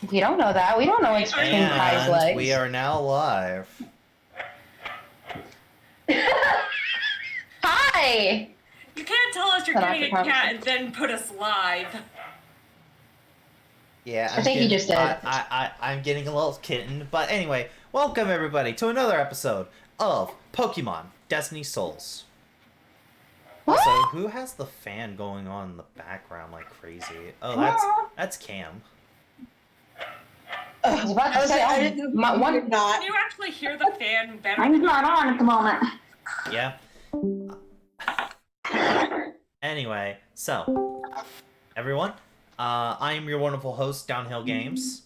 We don't know that. We don't know what's between Kai's And legs. we are now live. Hi! You can't tell us you're getting a cat and then put us live. Yeah, I think you just did. I'm getting a little kitten. But anyway, welcome everybody to another episode of Pokemon Destiny Souls. Also, who has the fan going on in the background like crazy? Oh, that's Cam. I was about to say, Can you actually hear the fan better? I'm not on at the moment. Yeah. Anyway, so everyone, I am your wonderful host, Downhill Games,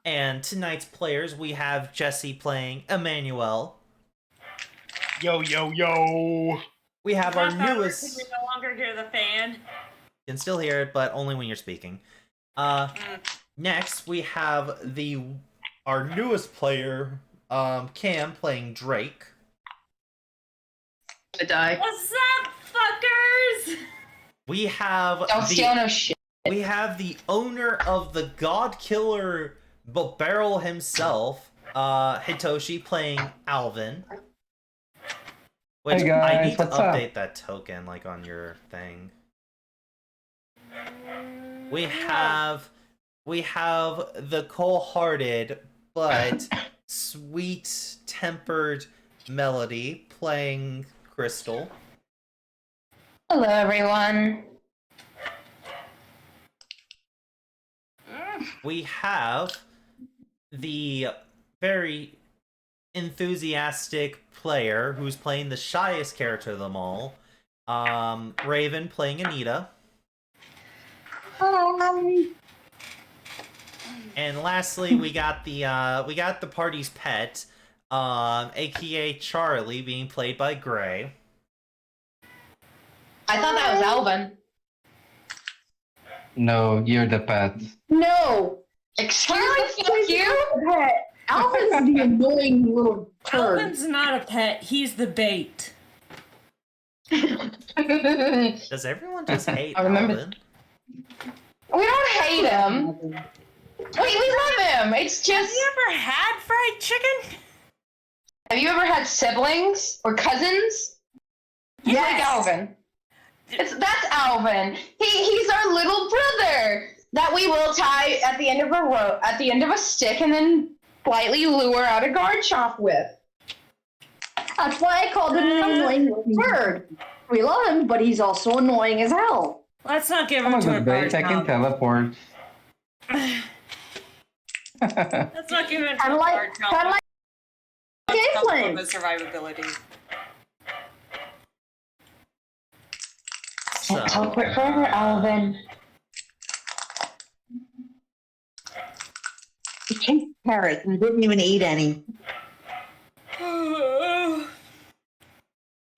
and tonight's players we have Jesse playing Emmanuel. Yo yo yo! We have our newest. Can you no longer hear the fan? You can still hear it, but only when you're speaking. Next we have our newest player, Cam, playing Drake. to die. What's up, fuckers? We have Don't steal no shit. We have the owner of the God Killer Barrel himself, Hitoshi, playing Alvin. Which hey guys, I need to what's update up? that token, like, on your thing. We have the cold-hearted but sweet-tempered Melody playing Crystal. Hello, everyone. We have the very enthusiastic player who's playing the shyest character of them all, Raven playing Anita. Hi. And lastly, we got the party's pet, aka Charlie, being played by Gray. I thought that was Alvin. No, you're the pet. No. Excuse me, fuck you? Pet. Alvin's the annoying little turd. Alvin's not a pet, he's the bait. Does everyone just hate I remember- Alvin? We don't hate him. We love him. It's Have just. you ever had fried chicken? Have you ever had siblings or cousins? He's like Alvin. That's Alvin. He's our little brother that we will tie at the end of a rope, at the end of a stick, and then politely lure out a guard shop with. That's why I called him an annoying little turd. We love him, but he's also annoying as hell. Let's not give I'm him a to a good guard bait, I can shop. teleport. Let's not give him to Kinda a like- guard shop. kinda like Let's help him Caitlyn. with survivability. So, Teleport forever, Alvin. He ate carrots and didn't even eat any.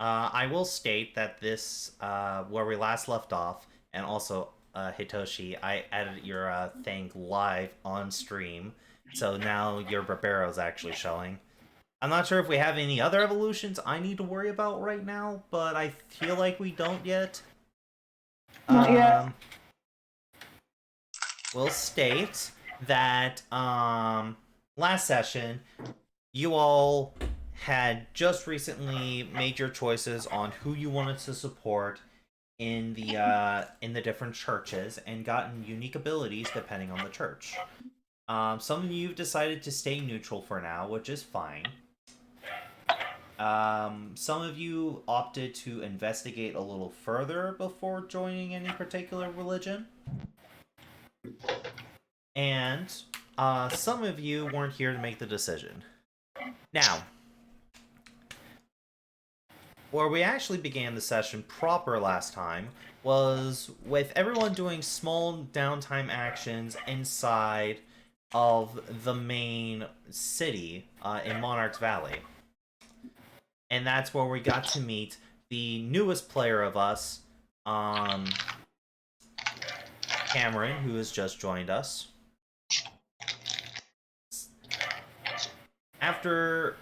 I will state that this, where we last left off, and also, Hitoshi, I added your thing live on stream, so now your Barbaro's actually showing. I'm not sure if we have any other evolutions I need to worry about right now, but I feel like we don't yet. Not yet. We'll state that, last session, you all had just recently made your choices on who you wanted to support in the different churches and gotten unique abilities depending on the church. Some of you decided to stay neutral for now, which is fine. Some of you opted to investigate a little further before joining any particular religion. And some of you weren't here to make the decision. Now, where we actually began the session proper last time was with everyone doing small downtime actions inside of the main city in Monarch's Valley. And that's where we got to meet the newest player of us, Cameron, who has just joined us. After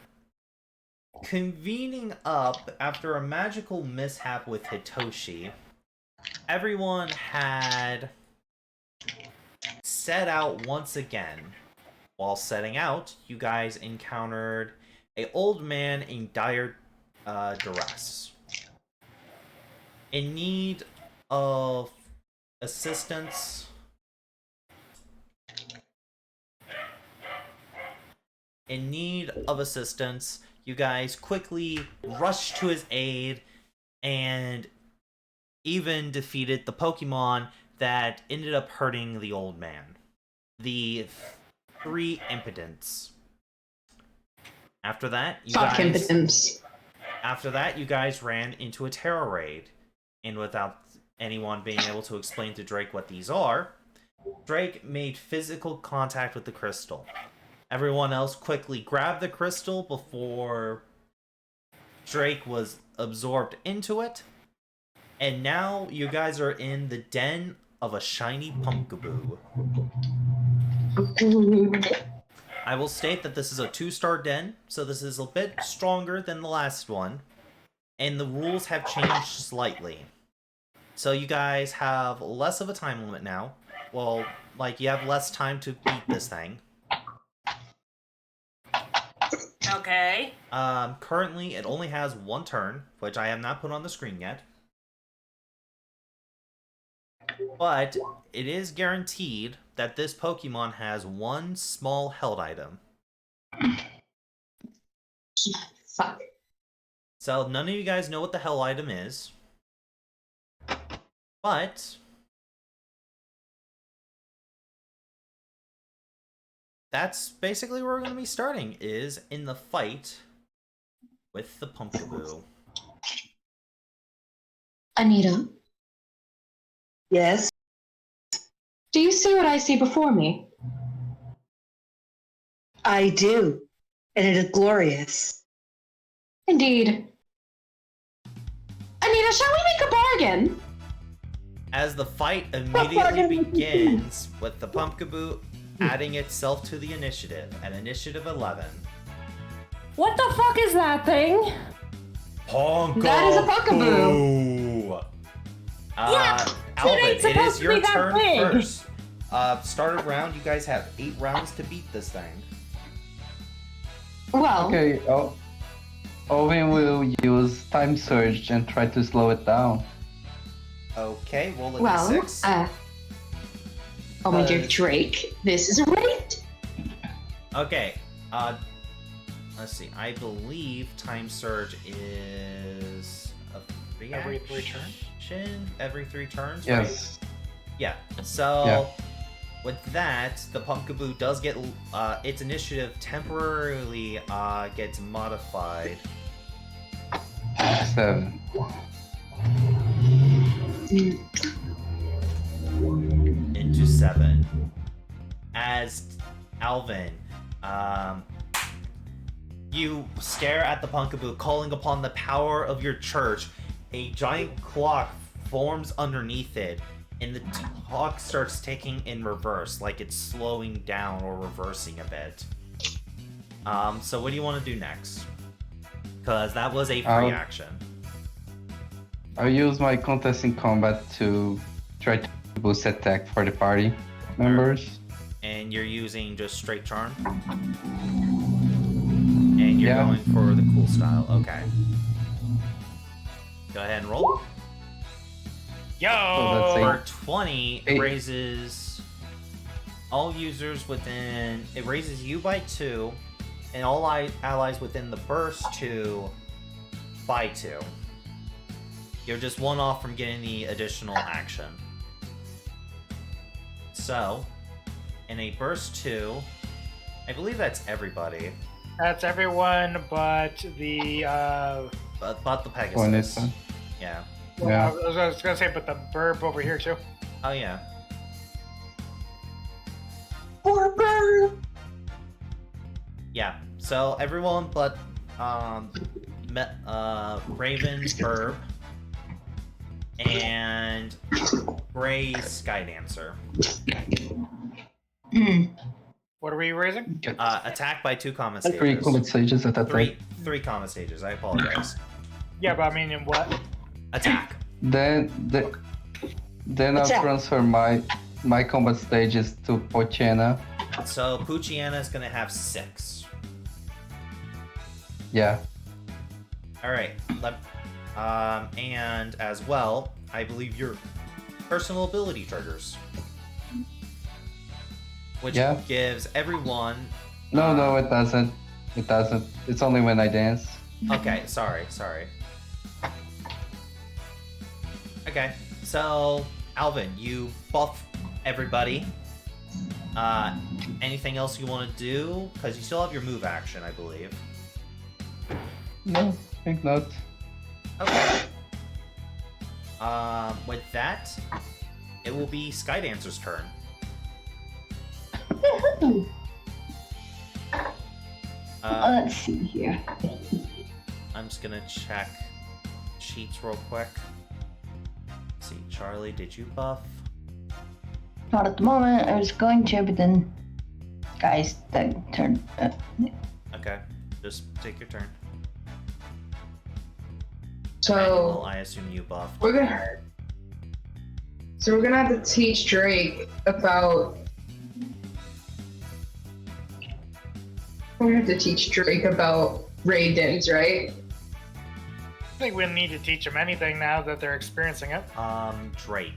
convening up after a magical mishap with Hitoshi, everyone had set out once again while setting out, you guys encountered an old man in dire duress, in need of assistance. You guys quickly rushed to his aid and even defeated the Pokemon that ended up hurting the old man. The 3 impotents. After that, you guys ran into a terror raid. And without anyone being able to explain to Drake what these are, Drake made physical contact with the crystal. Everyone else quickly grabbed the crystal before Drake was absorbed into it. And now you guys are in the den of a shiny Pumpkaboo. I will state that this is a 2-star den, so this is a bit stronger than the last one. And the rules have changed slightly. So you guys have less of a time limit now. Well, like, you have less time to beat this thing. Okay. Currently, it only has 1 turn, which I have not put on the screen yet. But it is guaranteed that this Pokemon has 1 small held item. Fuck. So none of you guys know what the hell item is. But that's basically where we're going to be starting, is in the fight with the Pumpkaboo. Anita, Yes. do you see what I see before me? I do. And it is glorious. Indeed. Anita, shall we make a bargain? As the fight immediately begins with the Pumpkaboo adding itself to the initiative at initiative 11. What the fuck is that thing? Pumpkaboo! That is a Pumpkaboo! Alvin, ain't it is supposed to your be that turn big. first. Start a round. You guys have 8 rounds to beat this thing. Well, Okay, Owen will use Time Surge and try to slow it down. Okay, roll a well, d6. oh my dear Drake, this is right. Okay, let's see. I believe Time Surge is a Every 3 turns? Every 3 turns, Yes. right? Yeah. So, Yeah. with that, the Pumpkaboo does get its initiative temporarily gets modified. 7. Into 7. As Alvin, you stare at the Pumpkaboo, calling upon the power of your church. A giant clock forms underneath it, and the clock starts ticking in reverse, like it's slowing down or reversing a bit. So what do you want to do next? Because that was a free action. I'll use my contest in combat to try to boost attack for the party members. And you're using just straight charm? And you're Yeah. going for the cool style. Okay. Go ahead and roll. Yo! that's For 20, it 8. raises all users within... It raises you by 2, and all allies within the burst 2 by 2. You're just 1 off from getting the additional action. So, in a burst 2, I believe that's everybody, That's everyone but the but the Pegasus. Juanita. Yeah. Yeah. I was gonna say but the burb over here too. Oh yeah. Yeah. So everyone but Raven's Burb and Gray's Skydancer. What are we raising? Get Attack by 2 combat 3 stages. combat stages at that time. Three combat stages. I apologize. Yeah, but I mean in what? Attack. Then I'll Attack. transfer my combat stages to Pochena so Pucciana is gonna have 6. Yeah. Alright. And as well, I believe your personal ability triggers. Which gives everyone... No, it doesn't. It doesn't. It's only when I dance. Okay, sorry. Okay, so Alvin, you buff everybody. Anything else you want to do? Because you still have your move action, I believe. No, I think not. Okay. With that, it will be Skydancer's turn. Let's see here. I'm just gonna check sheets real quick. Let's see, Charlie, did you buff? Not at the moment. I was going to, but then guys, that turn. Okay, just take your turn. So Manuel, I assume you buffed. we're gonna have to teach Drake about. We're gonna have to teach Drake about raidings, right? I think we need to teach them anything now that they're experiencing it. Drake.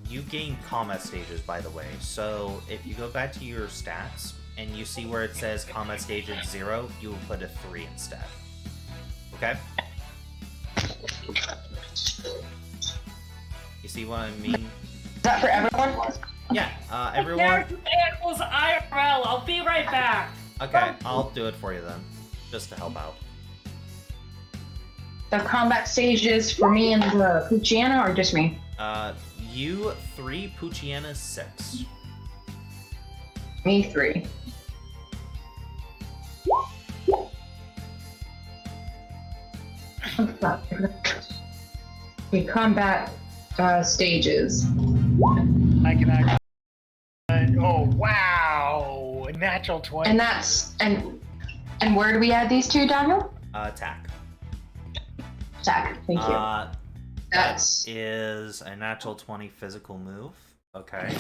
You gain combat stages, by the way. So if you go back to your stats and you see where it says combat stage at 0, you will put a 3 instead. Okay? You see what I mean? Is that for everyone? Yeah, everyone. Animals IRL. I'll be right back. Okay, I'll do it for you then, just to help out. The combat stages for me and Pucciana, or just me? You 3, Pucciana 6. Me 3. We combat stages. I can act. Oh wow! A natural 20. And that's and where do we add these two, Daniel? Attack. Attack. Thank you. That's That is a natural 20 physical move. Okay.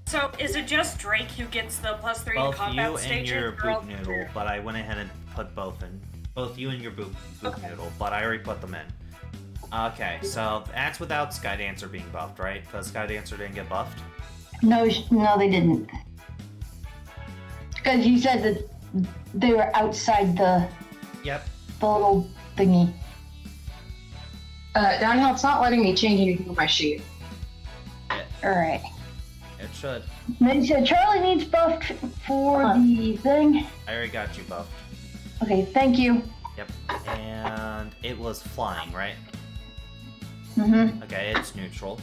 So is it just Drake who gets the +3 to Both combat you stages? and your or all boot noodle, but I went ahead and put both in. Both you and your boot noodle, but I already put them in. Okay, so that's without Skydancer being buffed, right? Because Skydancer didn't get buffed? No, they didn't. Because you said that they were outside the little thingy. Daniel, it's not letting me change anything on my sheet. Alright. It should. Then you said Charlie needs buffed for the thing. I already got you buffed. Okay, thank you. Yep. And it was flying, right? Mm-hmm. Okay, it's neutral.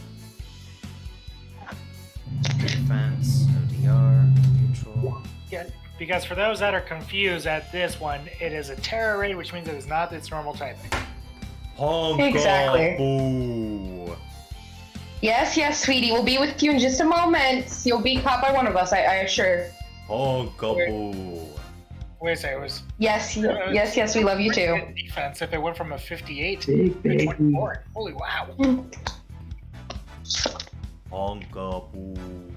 Defense, ODR, neutral. Yeah, because for those that are confused at this one, it is a terror raid, which means it is not its normal typing. Exactly. Pumpkaboo. Yes, sweetie. We'll be with you in just a moment. You'll be caught by one of us, I assure. Pumpkaboo. Wait a second, it was Yes, we love you too. defense if it went from a 58 to a 24. Holy wow. Pumpkaboo.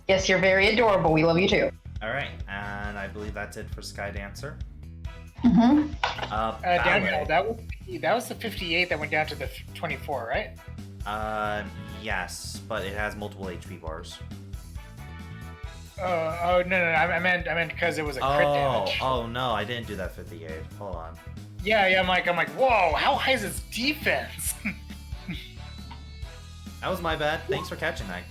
Yes, you're very adorable. We love you too. Alright, and I believe that's it for Skydancer. Mm-hmm. Daniel, that was the 58 that went down to the 24, right? Yes, but it has multiple HP bars. No, I meant because it was a crit damage. Oh no, I didn't do that 58. Hold on. Yeah, I'm like, whoa, how high is its defense? That was my bad. Thanks for catching that.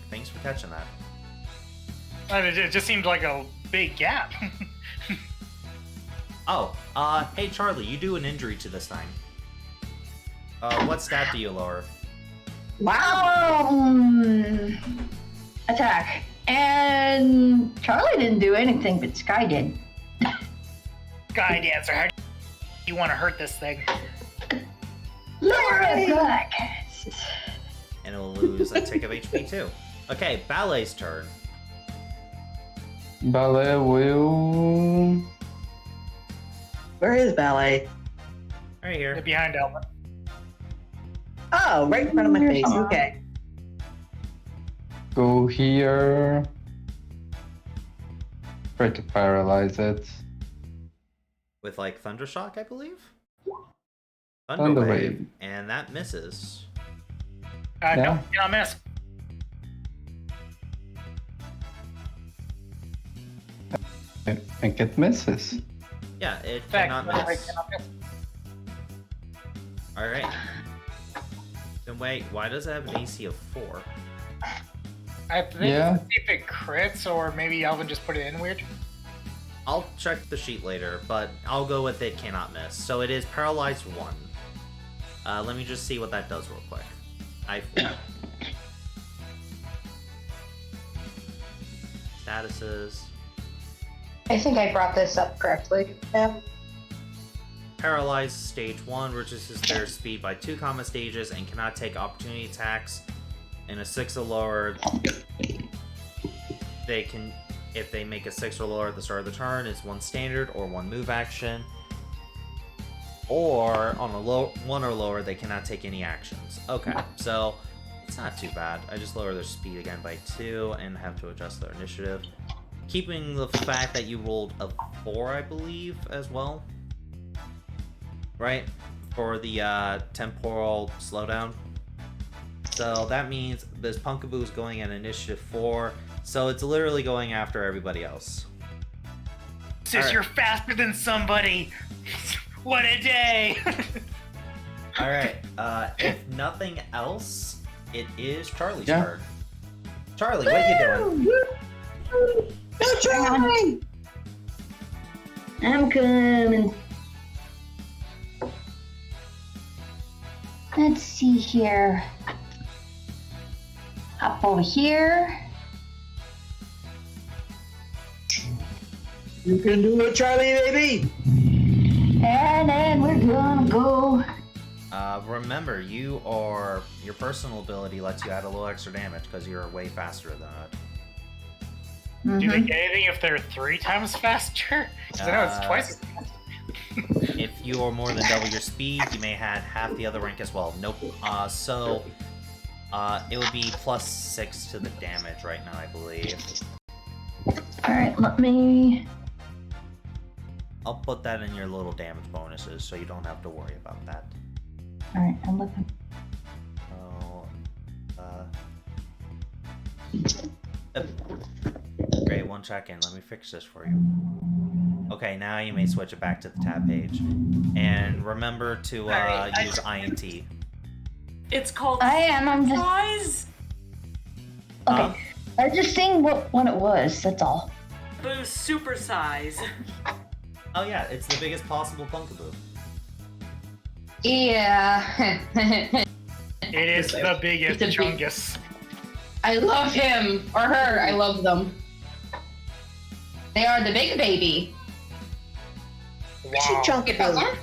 It just seemed like a big gap. Hey Charlie, you do an injury to this thing. What stat do you lower? Wow. Attack. And Charlie didn't do anything, but Sky did. Skydancer, how do you want to hurt this thing? Lower attack. And it will lose a tick of HP too. Okay, Ballet's turn. Ballet will. Where is Ballet? Right here. They're behind Elvin. Oh, right in front of my face. Okay. go here. Try to paralyze it. With like Thundershock, I believe? Thunder Thunderwave. Wave. And that misses. No, Yeah. you don't miss. I think it misses. Yeah, it Fact, cannot Thunderwave miss. cannot miss. Alright. Then wait, why does it have an AC of 4? I think Yeah. see if it crits, or maybe Alvin just put it in weird. I'll check the sheet later, but I'll go with it cannot miss. So it is paralyzed 1. Let me just see what that does real quick. Statuses. I think I brought this up correctly. Yeah. Paralyzed stage 1 reduces their speed by 2 combat stages and cannot take opportunity attacks. In a 6 or lower, they can, if they make a 6 or lower at the start of the turn, it's 1 standard or 1 move action. Or on a 1 or lower, they cannot take any actions. Okay, so it's not too bad. I just lower their speed again by 2 and have to adjust their initiative. Keeping the fact that you rolled a 4, I believe, as well. Right? For the temporal slowdown. So that means this Pumpkaboo is going at initiative 4, so it's literally going after everybody else. Says Alright. you're faster than somebody. What a day! Alright, if nothing else, it is Charlie's Yeah. turn. Charlie, what are you doing? No, Charlie! I'm coming. Let's see here. Up over here. You can do it, Charlie, baby! And then we're gonna go. Remember, your personal ability lets you add a little extra damage because you're way faster than it. Do they get anything if they're 3 times faster? 'Cause I know it's twice as fast. If you are more than double your speed, you may add half the other rank as well. Nope. So it would be +6 to the damage right now, I believe. Alright, let me. I'll put that in your little damage bonuses so you don't have to worry about that. Alright, I'm looking. Great, 1 second. Let me fix this for you. Okay, now you may switch it back to the tab page. And remember to Alright, use INT. It's called I'm just. size. Okay. Huh? I was just seeing what one it was, that's all. Boost super size. Oh yeah, it's the biggest possible Pumpkaboo. Yeah. It is the biggest, It's a big- chungus. I love him or her. I love them. They are the big baby. Wow. Chunk Get that one?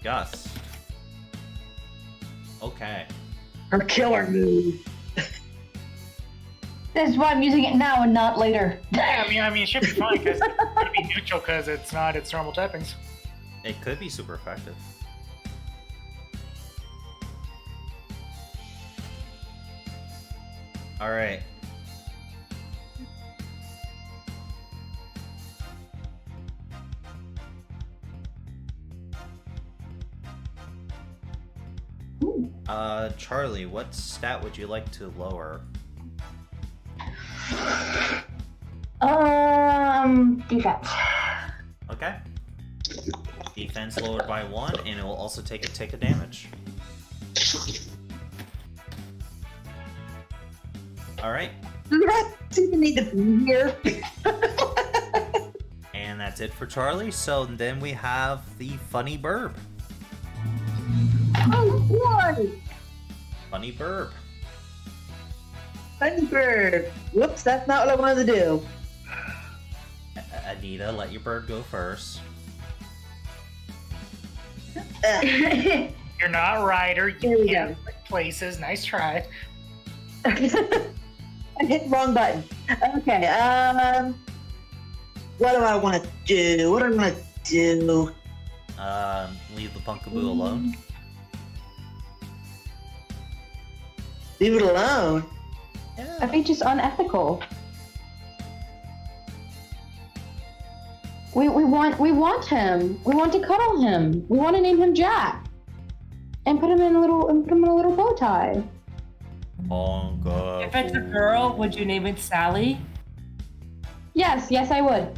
Gus. Okay. Her killer move. That's why I'm using it now and not later. Yeah, I mean, it should be fine because it should be neutral because it's not its normal typings. It could be super effective. Alright. Charlie, what stat would you like to lower? Defense. Okay. Defense lowered by 1, and it will also take a tick of damage. Alright, Do that even need to be here? and that's it for Charlie. So then we have the Funny Burb. Oh, boy! Funny Burb. Funny bird. Whoops, that's not what I wanted to do. Anita, let your bird go first. You're not Ryder. There You we can't go. click places. Nice try. I hit the wrong button. Okay, what do I want to do? What do I want to do? leave the Pumpkaboo alone? Leave it alone. I think just unethical. We want him. We want to cuddle him. We want to name him Jack. And put him in a little bow tie. Pumpkaboo. If it's a girl, would you name it Sally? Yes, I would.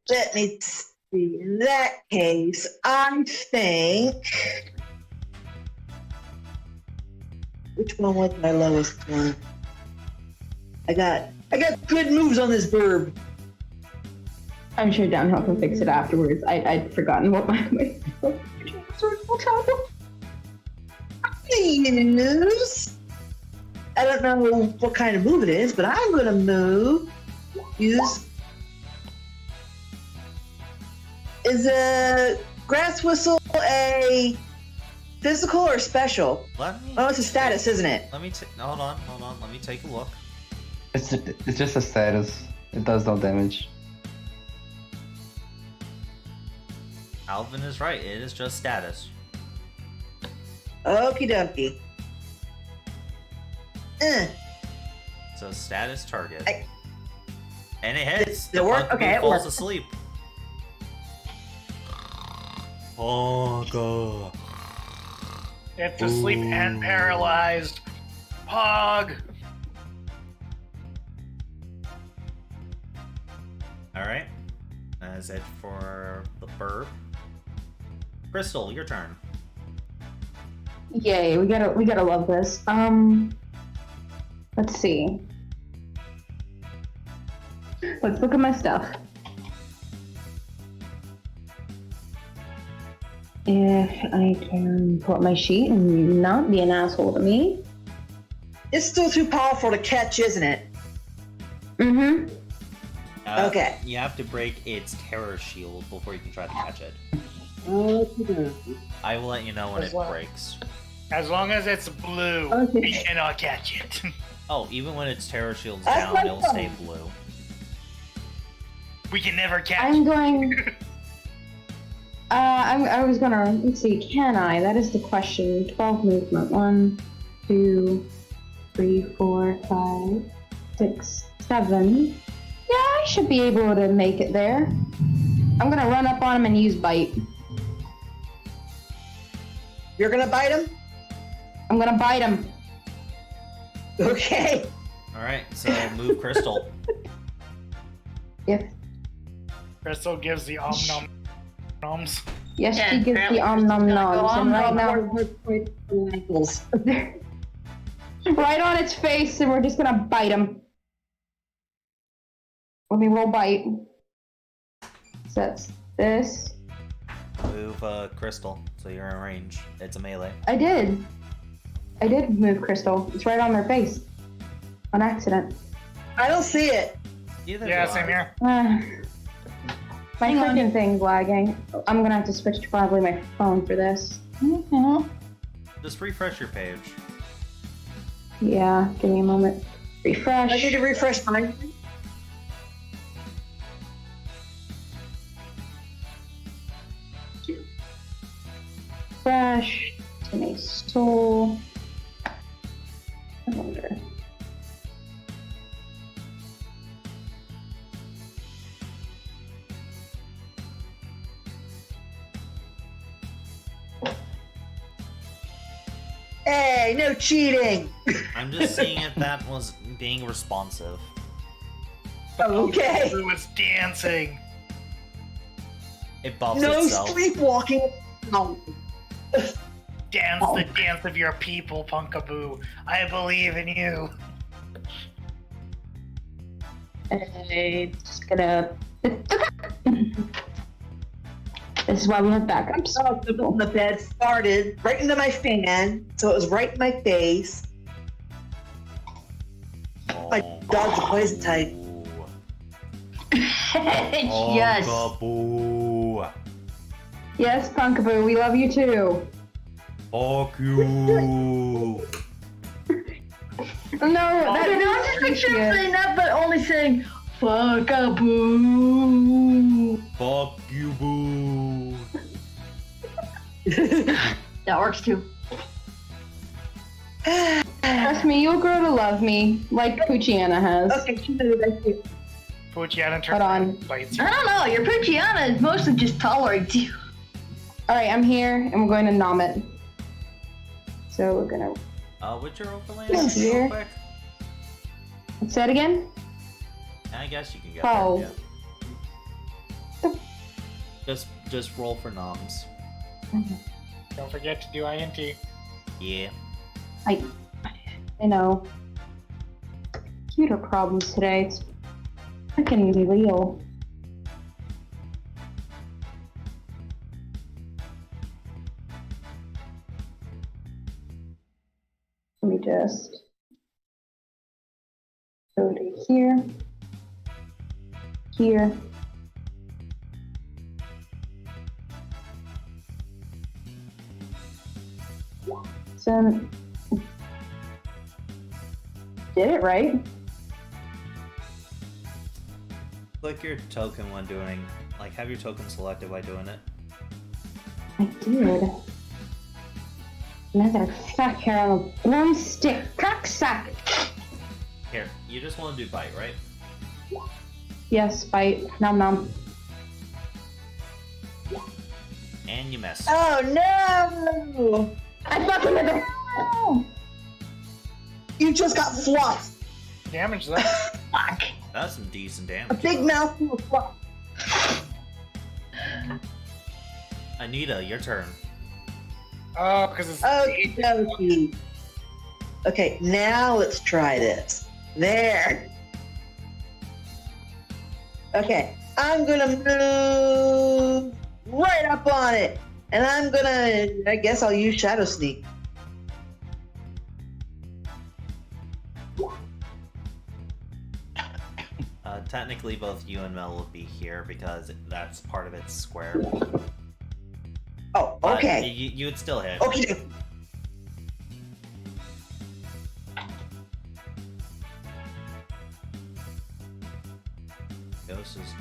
Let me see. In that case, I think. Which one was my lowest one? I got good moves on this verb. I'm sure Downhill can fix it afterwards. I'd forgotten what my Use. I don't know what kind of move it is, but I'm gonna use. Is a grass whistle a physical or special? Oh, it's a status, isn't it? Hold on. Let me take a look. It's just a status. It does no damage. Alvin is right. It is just status. Okie dokie. It's a status target. And it hits. Does it work? Pumpkaboo Okay, it falls works. asleep. Oh god. It's asleep and paralyzed. Pog. Alright. That's it for the burp. Crystal, your turn. Yay, we gotta love this. Let's see. Let's look at my stuff. If I can pull up my sheet and not be an asshole to me. It's still too powerful to catch, isn't it? Mm-hmm. Okay. You have to break its terror shield before you can try to catch it. I will let you know when it breaks. As long as it's blue, Okay. we cannot catch it. Oh, even when its terror shield's That's down, my it'll phone. stay blue. We can never catch I'm it. going. I was gonna. Let's see. Can I? That is the question. 12 movement. 1, 2, 3, 4, 5, 6, 7. Yeah, I should be able to make it there. I'm gonna run up on him and use bite. You're gonna bite him? I'm gonna bite him. Okay. Alright, so move Crystal. If Crystal gives the nom noms. yes, Yeah, she gives apparently the om nom Crystal's noms, and right now, Ankles. right on its face, and we're just gonna bite him. Let me roll bite. So that's this. Move Crystal, so you're in range. It's a melee. I did move Crystal. It's right on their face. On accident. I don't see it. Either Yeah, do same I. here. My freaking thing's lagging. I'm gonna have to switch to probably my phone for this. Just refresh your page. Yeah, give me a moment. Refresh. I need to refresh mine. Refresh. Nice tool. I wonder. Hey, no cheating. I'm just seeing if that was being responsive. Okay. Who was dancing? It buffs No itself. sleepwalking. No. Dance the dance of your people, Pumpkaboo. I believe in you. I'm just gonna. This is why we have backups. The bed farted right into my fan, so it was right in my face. My dog's a poison type. Yes. Pumpkaboo. Yes, Pumpkaboo, we love you too. Fuck you. No, that Okay, now I'm just picturing saying that, but only saying "fuck a boo." Pumpkaboo. That works too. Trust me, you'll grow to love me, like Poochiana has. Okay, she's gonna be back here. Poochiana Hold on. turns bites you. I don't know. Your Poochiana is mostly just tolerates you. Alright, I'm here, and we're going to nom it. So we're gonna... What's your overland? Yes, dear. Real quick? Say it again? I guess you can get Oh. there, yeah. Just roll for noms. Don't forget to do INT. Yeah. I know. Computer problems today. It's freaking real. Let me just go to here. Here. So, did it right? Click your token when doing, like, have your token selected while doing it. I did. Another fat hair on a broomstick cocksack. Here, you just want to do bite, right? Yes, fight. Nom nom. And you miss. Oh no! I fucking did it. You just got fluff. Damage that. Fuck. That's some decent A damage. big though. mouthful of fluff. Anita, your turn. Oh, because it's. Okay, dokie. Okay, now let's try this. There. Okay, I'm gonna move right up on it. And I'm gonna, I guess I'll use Shadow Sneak. Technically, both you and Mel will be here because that's part of its square. Oh, But okay. You would still hit. Okay. Ghost is...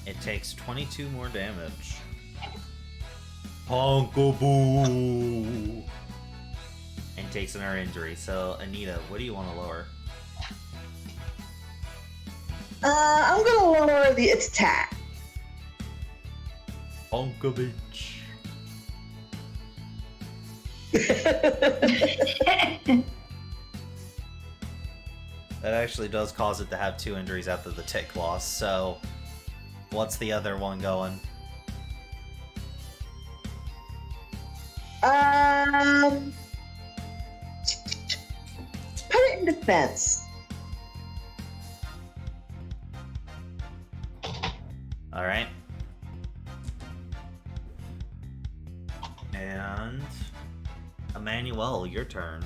It takes 22 more damage. Pumpkaboo! And takes another injury. So, Anita, what do you want to lower? I'm gonna lower its attack. Pumpkabitch. That actually does cause it to have 2 injuries after the tick loss, so... What's the other one going? Put it in defense. Alright. And... Emmanuel, your turn.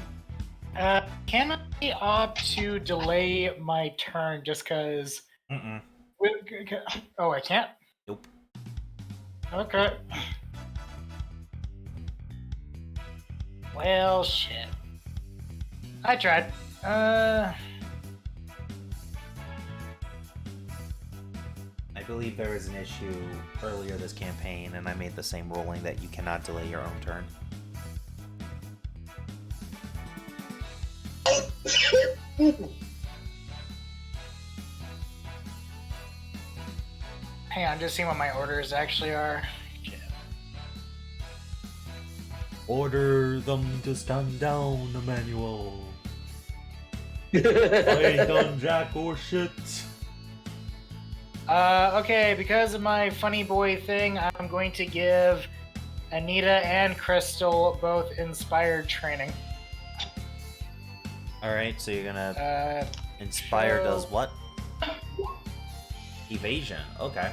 Can I opt to delay my turn just because? Mm-mm. Oh, I can't? Nope. Okay. Well, shit. I tried. I believe there was an issue earlier this campaign, and I made the same ruling that you cannot delay your own turn. Hang on, just seeing what my orders actually are. Order them to stand down, Emmanuel. I ain't done jack or shit. Okay, because of my funny boy thing, I'm going to give Anita and Crystal both inspired training. Alright, so you're gonna... Inspire show- does what? Evasion, okay.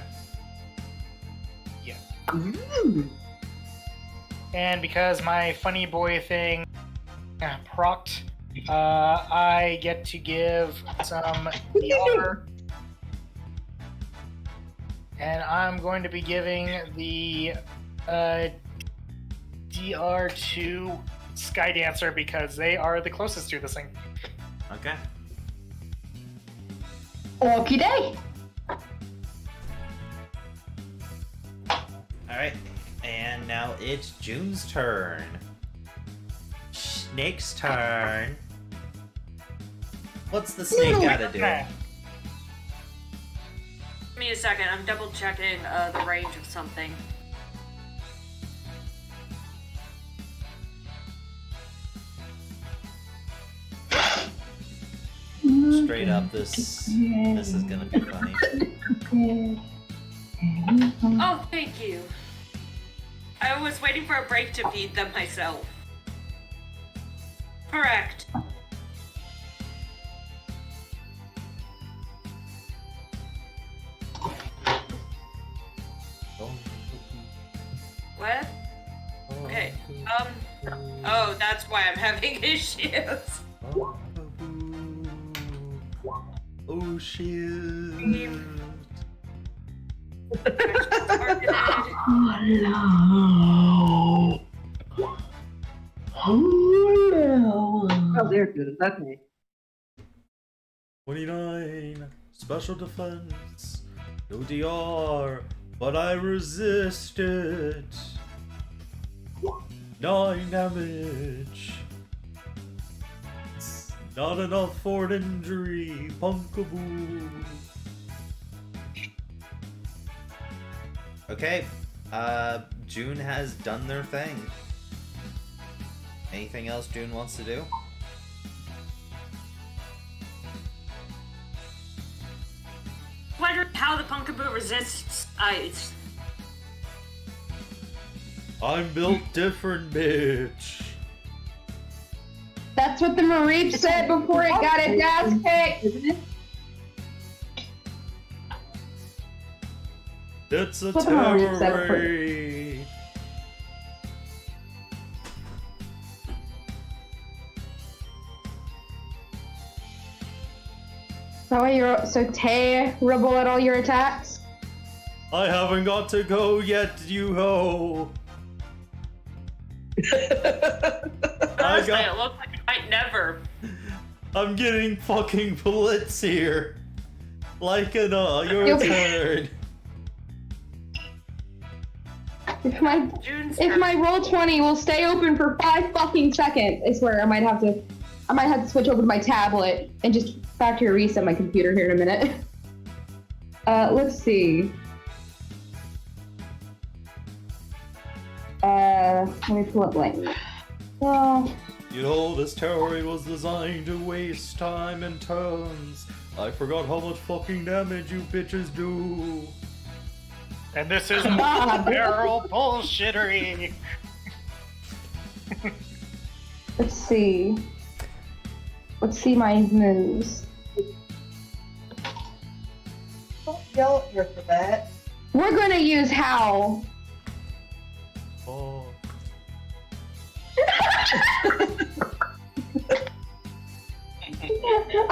Yeah. Ooh. And because my funny boy thing procced, I get to give some DR. And I'm going to be giving the DR to Sky Dancer because they are the closest to this thing. Okay. Okie day. Alright. And now it's June's turn. Snake's turn. What's the snake gotta do? Give me a second. I'm double checking the range of something. Straight up, this is gonna be funny. Oh, thank you. I was waiting for a break to feed them myself. Correct. What? Okay. Oh, that's why I'm having issues. Oh shit. Oh, they're good. Okay. 29. Special defense. No DR, but I resisted. 9 damage. Not enough for an injury. Pumpkaboo. Okay. June has done their thing. Anything else June wants to do? Wondering how the Pumpkaboo resists ice. I'm built different, bitch. That's what the Mareep said before it got its ass kicked. Isn't it? It's a What the Mareep said terror before. raid. Is that why you're so terrible at all your attacks? I haven't got to go yet, you ho. Honestly, it looks like it might never. I'm getting fucking blitz here. Like an your You'll be- turn. If my June's if turn. my roll 20 will stay open for 5 fucking seconds, I swear I might have to switch over to my tablet and just factory reset my computer here in a minute. Let's see. Let me pull up language. Well, You know, this terror raid was designed to waste time and turns. I forgot how much fucking damage you bitches do. And this is barrel bullshittery. let's see. Let's see my moves. Don't yell at her for that. We're gonna use Howl. Oh.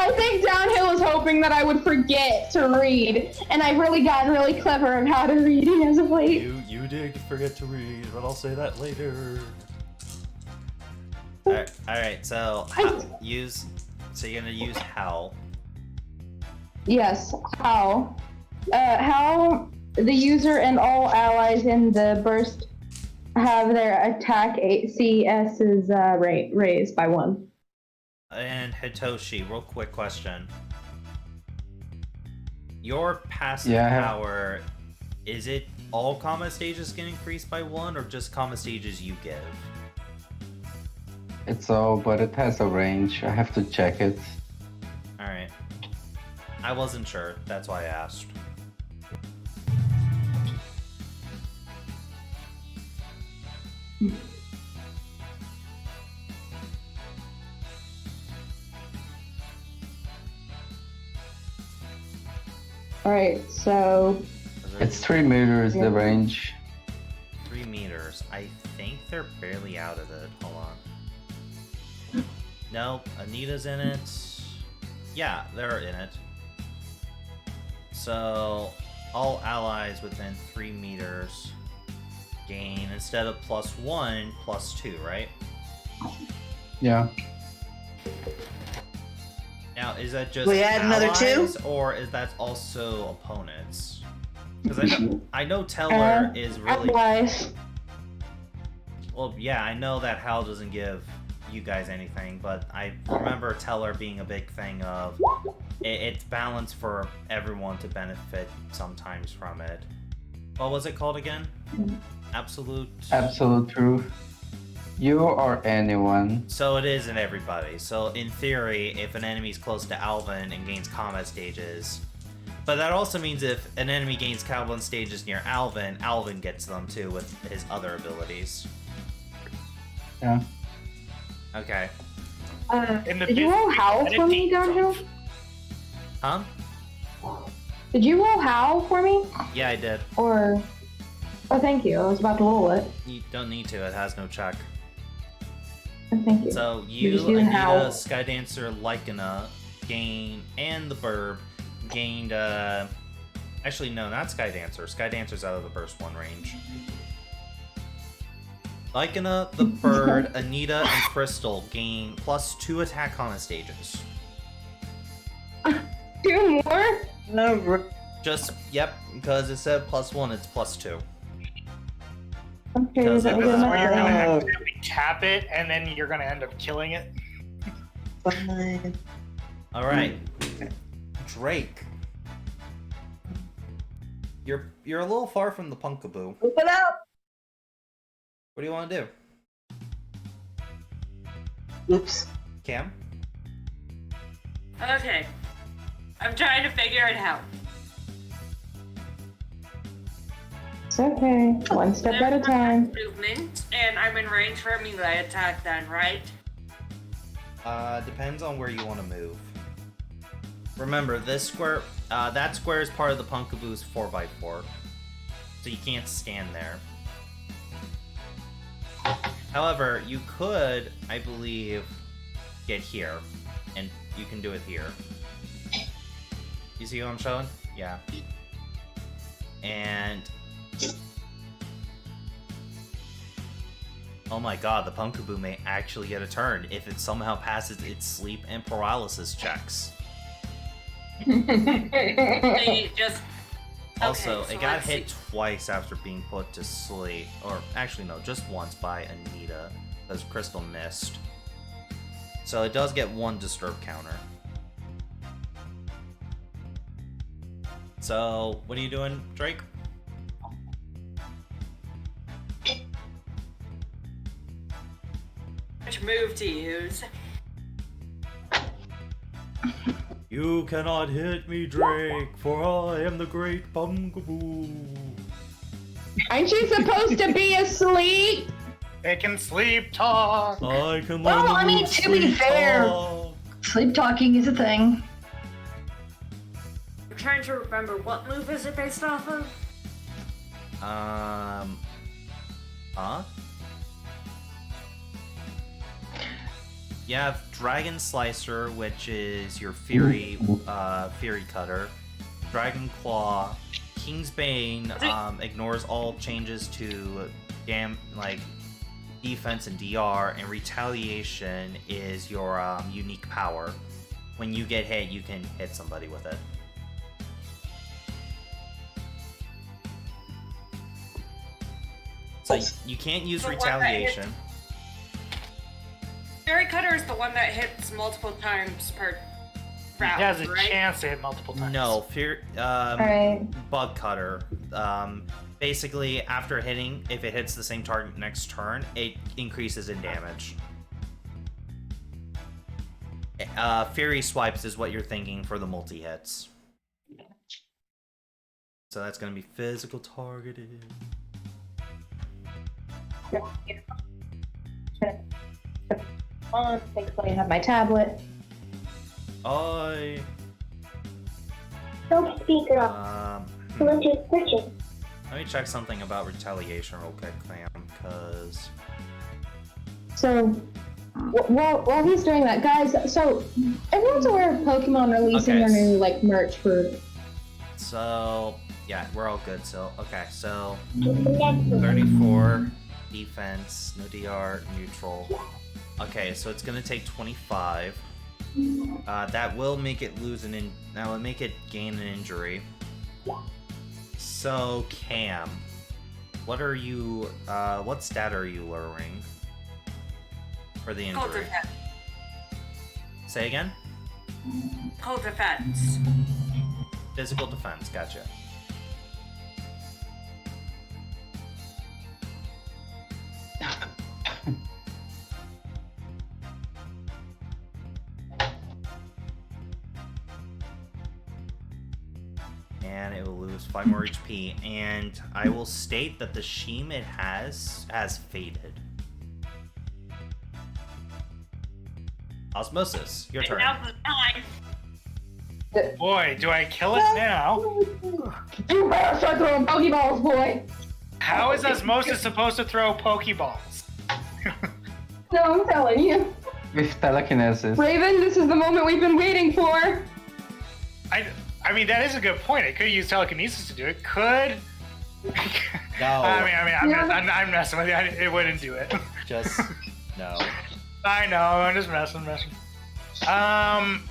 I think Downhill was hoping that I would forget to read, and I've really gotten really clever at how to reading as of late. You did forget to read, but I'll say that later. Alright, so you're gonna use Howl. Yes, Howl. Howl, the user and all allies in the burst have their attack CS's raised by 1. And Hitoshi, real quick question. Your passive Yeah, I have- power, is it all combat stages get increased by 1 or just combat stages you give? It's all, but it has a range. I have to check it. Alright. I wasn't sure, that's why I asked. Alright, so It's 3 meters, Yeah. the range. 3 meters. I think they're barely out of it. Hold on. Nope, Anita's in it. Yeah, they're in it. So, all allies within 3 meters gain, instead of +1, +2, right? Yeah. Now, is that just We add another allies, two? or is that also opponents? Because I know Teller is really Allies. well. Yeah, I know that Hal doesn't give you guys anything, but I remember Teller being a big thing of it's balanced for everyone to benefit sometimes from it. What was it called again? Absolute. Absolute truth. You or anyone. So it isn't everybody. So in theory, if an enemy's close to Alvin and gains combat stages, but that also means if an enemy gains combat stages near Alvin, Alvin gets them too with his other abilities. Yeah. Okay. Did you roll Howl for me, Downhill? Huh? Did you roll Howl for me? Yeah, I did. Or... Oh, thank you. I was about to roll it. You don't need to. It has no check. Oh, thank you. So just you, do Anita, Howl. Skydancer, Lycana, gain, and the Burb gained. Actually, no, not Skydancer. Skydancer's out of the burst 1 range. Lycana, the Bird, Anita, and Crystal gain +2 attack on the stages. 2 more? No. Just, yep, because it said +1, it's +2. Okay, Because that it was was- So you're gonna enough. accidentally tap it, and then you're gonna end up killing it. Fine. Alright. Drake. You're a little far from the Pumpkaboo. Open up. What do you want to do? Oops. Cam? Okay. I'm trying to figure it out. It's okay. One step at a time. Movement, and I'm in range for a melee attack then, right? Depends on where you want to move. Remember, this square, that square is part of the Pumpkaboo's 4x4. So you can't stand there. However, you could, I believe, get here. And you can do it here. You see what I'm showing? Yeah. And... oh my god, the Pumpkaboo may actually get a turn if it somehow passes its sleep and paralysis checks. They just... Also, Okay, so it got let's hit see. twice after being put to sleep. Or, actually, no, just once by Anita, because Crystal missed. So it does get 1 disturb counter. So, what are you doing, Drake? Which move to use? You cannot hit me, Drake, for I am the great Pumpkaboo. Aren't you supposed to be asleep? It can sleep talk. I can learn Well, the I mean, move to be sleep fair- talk. Sleep talking is a thing. I'm trying to remember what move is it based off of? Huh? You have Dragon Slicer, which is your Fury Cutter. Dragon Claw. King's Bane ignores all changes to defense and DR, and Retaliation is your unique power. When you get hit, you can hit somebody with it. So you can't use The one that Retaliation. Fury Cutter is the one that hits multiple times per round, It has a right? chance to hit multiple times. No, Alright. Bug Cutter. Basically, after hitting, if it hits the same target next turn, it increases in damage. Fury Swipes is what you're thinking for the multi-hits. So that's going to be physical targeted. Thankfully I have my tablet. I... Don't speak up. Bluetooth switching. Let me check something about Retaliation real quick, fam, because... So, while he's doing that, guys, so everyone's aware of Pokemon releasing Okay. their new, merch for... So, yeah, we're all good. So, okay, so... Next one. 34, defense, no DR, neutral. Okay, so it's gonna take 25. That will make it that will make it gain an injury. So Cam, what stat are you lowering for the Cold injury? defense. Say again? Cold defense. Physical defense, gotcha. And it will lose 5 more HP, and I will state that the sheen it has faded. Osmosis, your turn. Now's the time. Boy, do I kill it now? You better start throwing Pokeballs, boy. How is Osmosis supposed to throw Pokeballs? No, I'm telling you. With telekinesis. Raven, this is the moment we've been waiting for. I mean, that is a good point. I could use telekinesis to do it. Could. No. I'm messing with you. It wouldn't do it. Just no. I know. I'm just messing.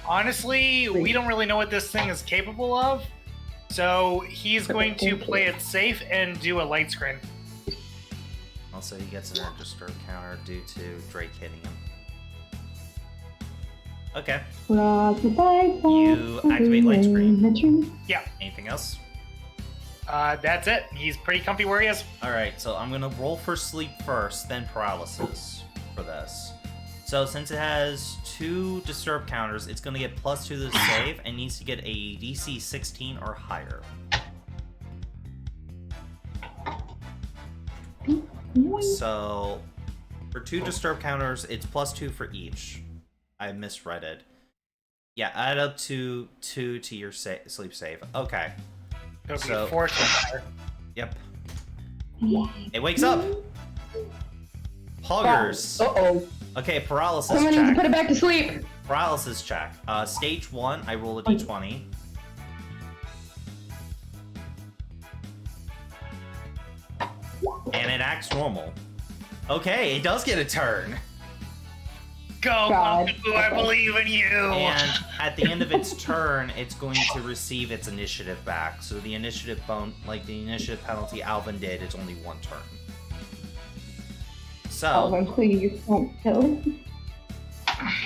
Honestly, we don't really know what this thing is capable of. So he's going to play it safe and do a light screen. Also, he gets an extra counter due to Drake hitting him. Okay. You activate light screen. Yeah. Anything else? That's it. He's pretty comfy where he is. Alright, so I'm gonna roll for sleep first, then paralysis for this. So since it has 2 disturb counters, it's gonna get +2 to the save and needs to get a DC 16 or higher. So for 2 disturb counters, it's +2 for each. I misread it. Yeah, add up to 2 to your sleep save. Okay. It'll So- be 4 higher. Yep. It wakes up. Poggers. Uh-oh. Okay, paralysis Someone needs to put check. it back to sleep. Paralysis check. Stage 1, I roll a d20. And it acts normal. Okay, it does get a turn. Go, God. Pumpkaboo, I believe in you. And at the end of its turn, it's going to receive its initiative back. So the initiative the initiative penalty Alvin did is only 1 turn. So, Alvin, please don't kill.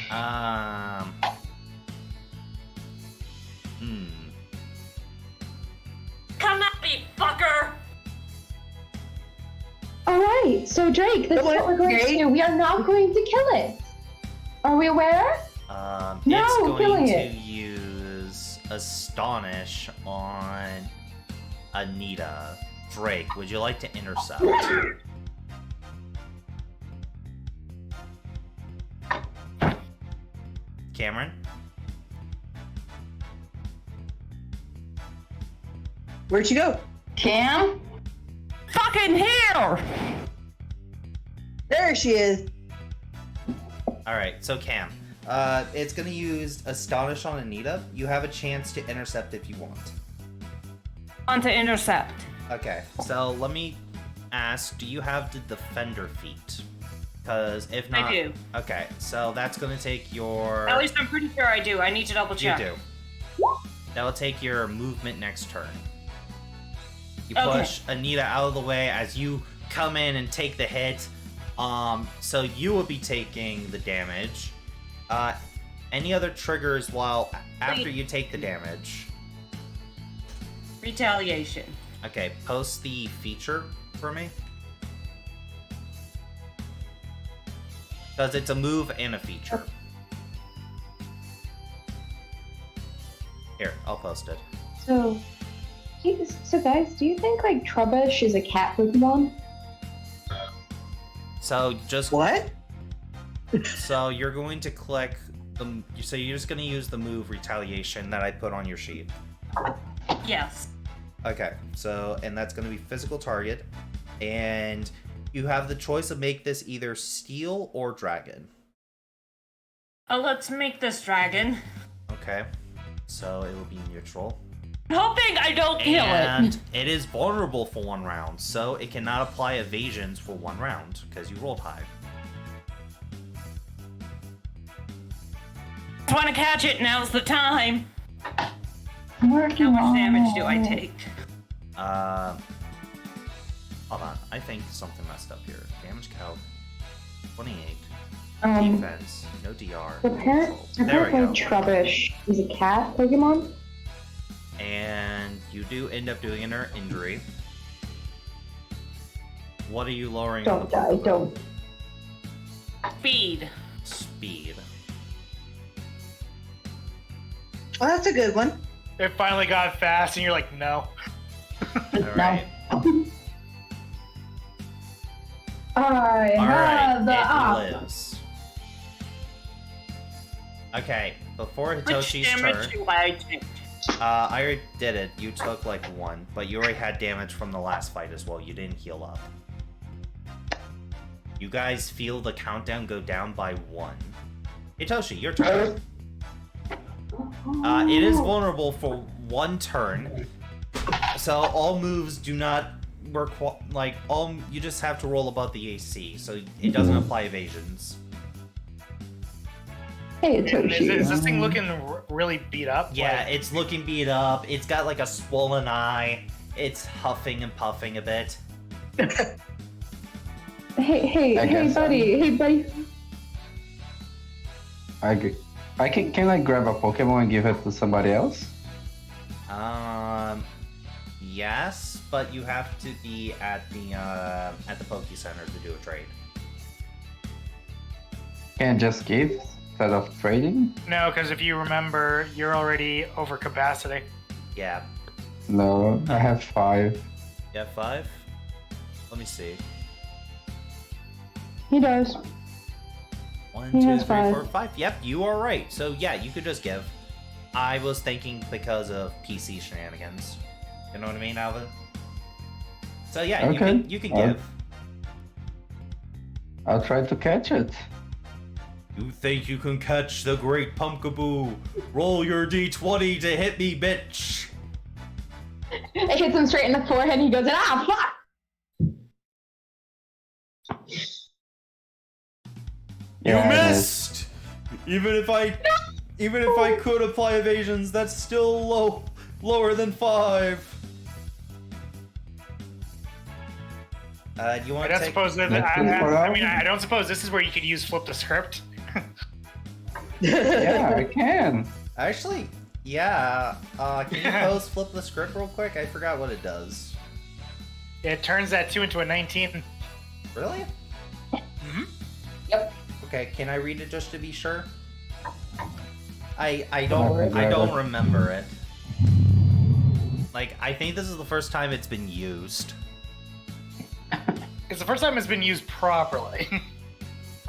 Come at me, fucker! Alright, so Drake, this is what we're going to do. We are not going to kill it. Are we aware? it's No, killing going to it. use Astonish on Anita. Drake, would you like to intercept? Cameron? Where'd she go? Cam? Fucking here! There she is. Alright, so Cam. It's gonna use Astonish on Anita. You have a chance to intercept if you want. On to intercept. Okay, so let me ask, do you have the Defender feat? Because if not... I do. Okay, so that's gonna take your... At least I'm pretty sure I do. I need to double You check. do. That will take your movement next turn. You Okay. push Anita out of the way as you come in and take the hit. So you will be taking the damage. Any other triggers after you take the damage? Retaliation. Okay, post the feature for me. Because it's a move and a feature. Here, I'll post it. So guys, do you think like Trubbish is a cat Pokemon? So just What? So you're going to click the. So you're just going to use the move retaliation that I put on your sheet. Yes. Okay. So and that's going to be physical target, and you have the choice of make this either steel or dragon. Let's make this dragon. Okay. So it will be neutral. Hoping I don't kill And it. it is vulnerable for 1 round, so it cannot apply evasions for 1 round because you rolled high. want to catch it, now's the time. I'm working How much on damage do it. I take? Hold on. I think something messed up here. Damage calc 28. Defense. No DR. The parent, There we go. Trubbish is a cat Pokemon. And you do end up doing an injury. What are you lowering? on Don't the die, Pokemon? don't. Speed. Speed. Well, that's a good one. It finally got fast, and you're like, no. Alright. I have the Alright, it lives. Okay, before Which Hitoshi's damage turn, do I take? I already did it. You took like 1, but you already had damage from the last fight as well. You didn't heal up. You guys feel the countdown go down by 1. Hitoshi, your turn. It is vulnerable for 1 turn, so all moves do not work. Like you just have to roll above the AC, so it doesn't apply evasions. Hey, Is Toshi. this thing looking really beat up? Yeah, Like, it's looking beat up. It's got like a swollen eye. It's huffing and puffing a bit. Hey, I guess hey, buddy. Can I grab a Pokemon and give it to somebody else? Yes, but you have to be at the Poke Center to do a trade. Can't just give instead of trading? no, because if you remember, you're already over capacity. Yeah. No, I have 5. You have 5? Let me see. He does. 1, He 2, has 3, 5. 4, 5. Yep, you are right. So yeah, you could just give. I was thinking because of PC shenanigans. You know what I mean, Alvin? So yeah, Okay. you can give. I'll try to catch it. You think you can catch the great Pumpkaboo? Roll your d20 to hit me, bitch! It hits him straight in the forehead and he goes, ah, fuck! You Yeah, it is. missed! Even if I could apply evasions, that's still lower than 5. Do you I want to don't take? suppose that. I don't suppose this is where you could use flip the script. Yeah, I can. Actually, yeah. Can you pose flip the script real quick? I forgot what it does. It turns that 2 into a 19. Really? Mhm. Yep. Okay. Can I read it just to be sure? I don't remember it. Like, I think this is the first time it's been used. It's the first time it's been used properly.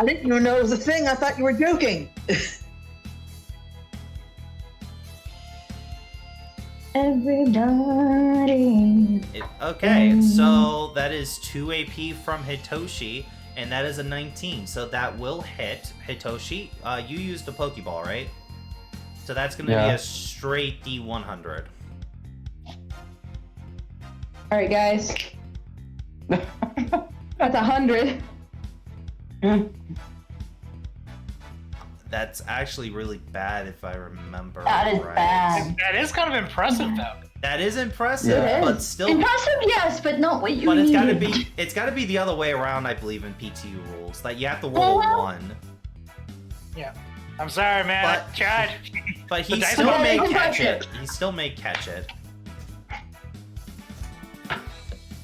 I didn't even know it was a thing. I thought you were joking. Everybody. Okay, so that is 2 AP from Hitoshi, and that is a 19. So that will hit Hitoshi. You used a Pokeball, right? So that's going to be Yeah. a straight D100. All right, guys. That's 100. That's actually really bad if I remember. That is right. bad. That is kind of impressive, though. That is impressive, Yeah. but still. Impressive, yes, but not what you But need. it's gotta be the other way around, I believe, in PTU rules. That you have to roll a 1. Yeah. I'm sorry, man. I But- tried. But he The dice still roll may doesn't catch touch it. He still may catch it.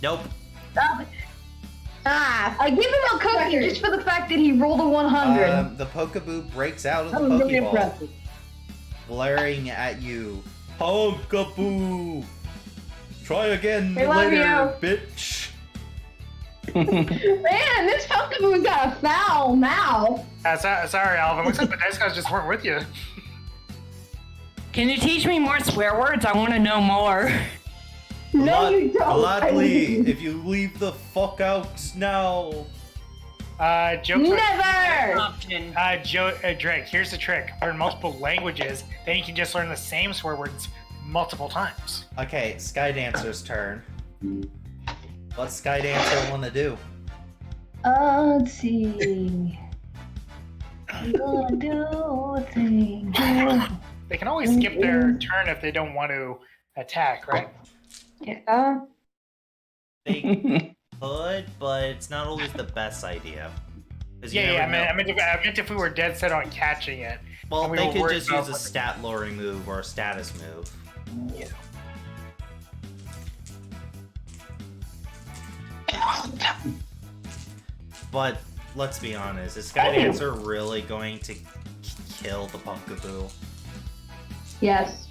Nope. I give him a cookie just for the fact that he rolled a 100. The Pumpkaboo breaks out of the That was really Pokeball, impressive. glaring at you. Pumpkaboo! Try again We love later, bitch. Man, this Pumpkaboo's got a foul mouth. Sorry, Alvin. Looks like the dice guys just weren't with you. Can you teach me more swear words? I want to know more. No, you don't. Gladly, if you leave the fuck out now. Jokes. Never! Option. Drake, here's the trick. Learn multiple languages, then you can just learn the same swear words multiple times. Okay, Skydancer's turn. What's Skydancer want to do? Let's see. They can always skip their turn if they don't want to attack, right? Yeah. They could, but it's not always the best idea. 'Cause you Yeah, never I know- meant if we were dead set on catching it. Well, and we they were could worried just about use a stat lowering move or a status move. Yeah. But let's be honest, is Skydancer really going to kill the Pumpkaboo? Yes.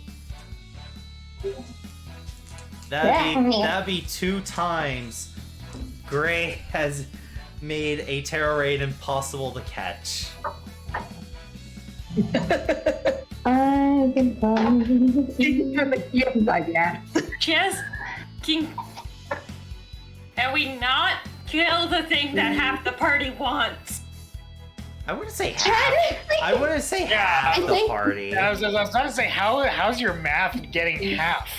That'd be 2 times Gray has made a terror raid impossible to catch. I can find yeah. Just can we not kill the thing that half the party wants? I wouldn't say half. Technically- I wouldn't say half I the think- party. I was trying to say, how's your math getting half?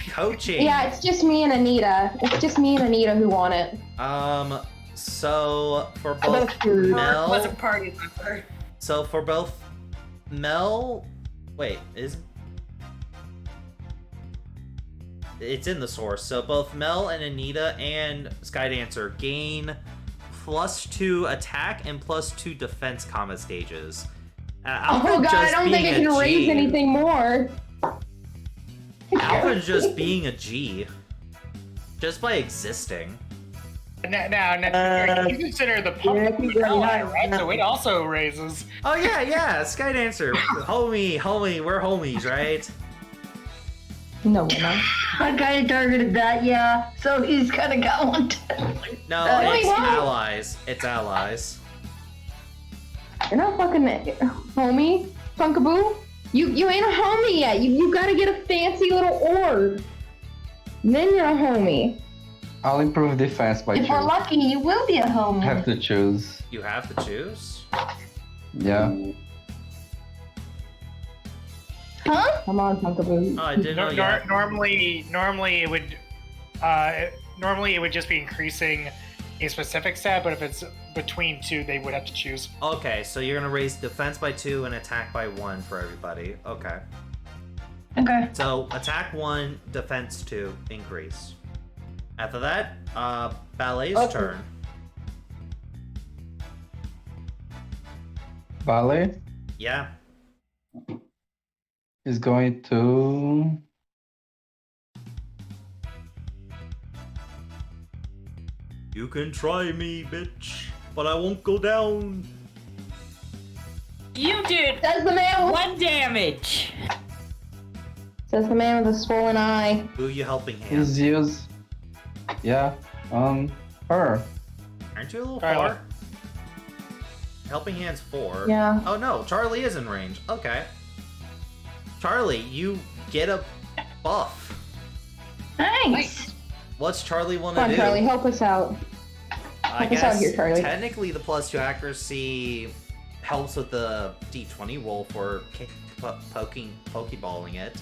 Coaching. Yeah, it's just me and Anita. It's just me and Anita who want it. So for How about both food? Was a Mel, party member. so for both Mel, wait, it's in the source. So both Mel and Anita and Skydancer gain +2 attack and +2 defense combat stages. Oh god, I don't think I can raise anything more. Alvin's just being a G. Just by existing. Now, you consider the Pumpkaboo ally, right? So it also raises. Oh yeah, Skydancer. homie, we're homies, right? No, we're not. I kind of targeted that, yeah. So he's kind of got one. No, No, it's he won't. allies. It's allies. You're not fucking homie, Pumpkaboo. You ain't a homie yet. You gotta get a fancy little orb. Then you're a homie. I'll improve defense by If we're 2. lucky, you will be a homie. Have to choose. You have to choose. Yeah. Huh? Come on, Pumpkaboo. Oh, I didn't know you had- Normally it would just be increasing a specific stat, but if it's between 2, they would have to choose. Okay, so you're gonna raise defense by 2 and attack by 1 for everybody. Okay. Okay. So attack 1, defense 2, increase. After that, Ballet's Okay. turn. Ballet Yeah. is going to. You can try me, bitch, but I won't go down. You did Says the man. 1 damage. Says the man with a swollen eye. Who you helping hand? Who's use? Yeah. Her. Aren't you a little Charlie. far? Helping hand's 4. Yeah. Oh no, Charlie is in range. Okay. Charlie, you get a buff. Thanks. What's Charlie want Come to on, do? Charlie, help us out. I Help us out guess here, Charlie. technically the +2 accuracy helps with the D20 roll for pokeballing it.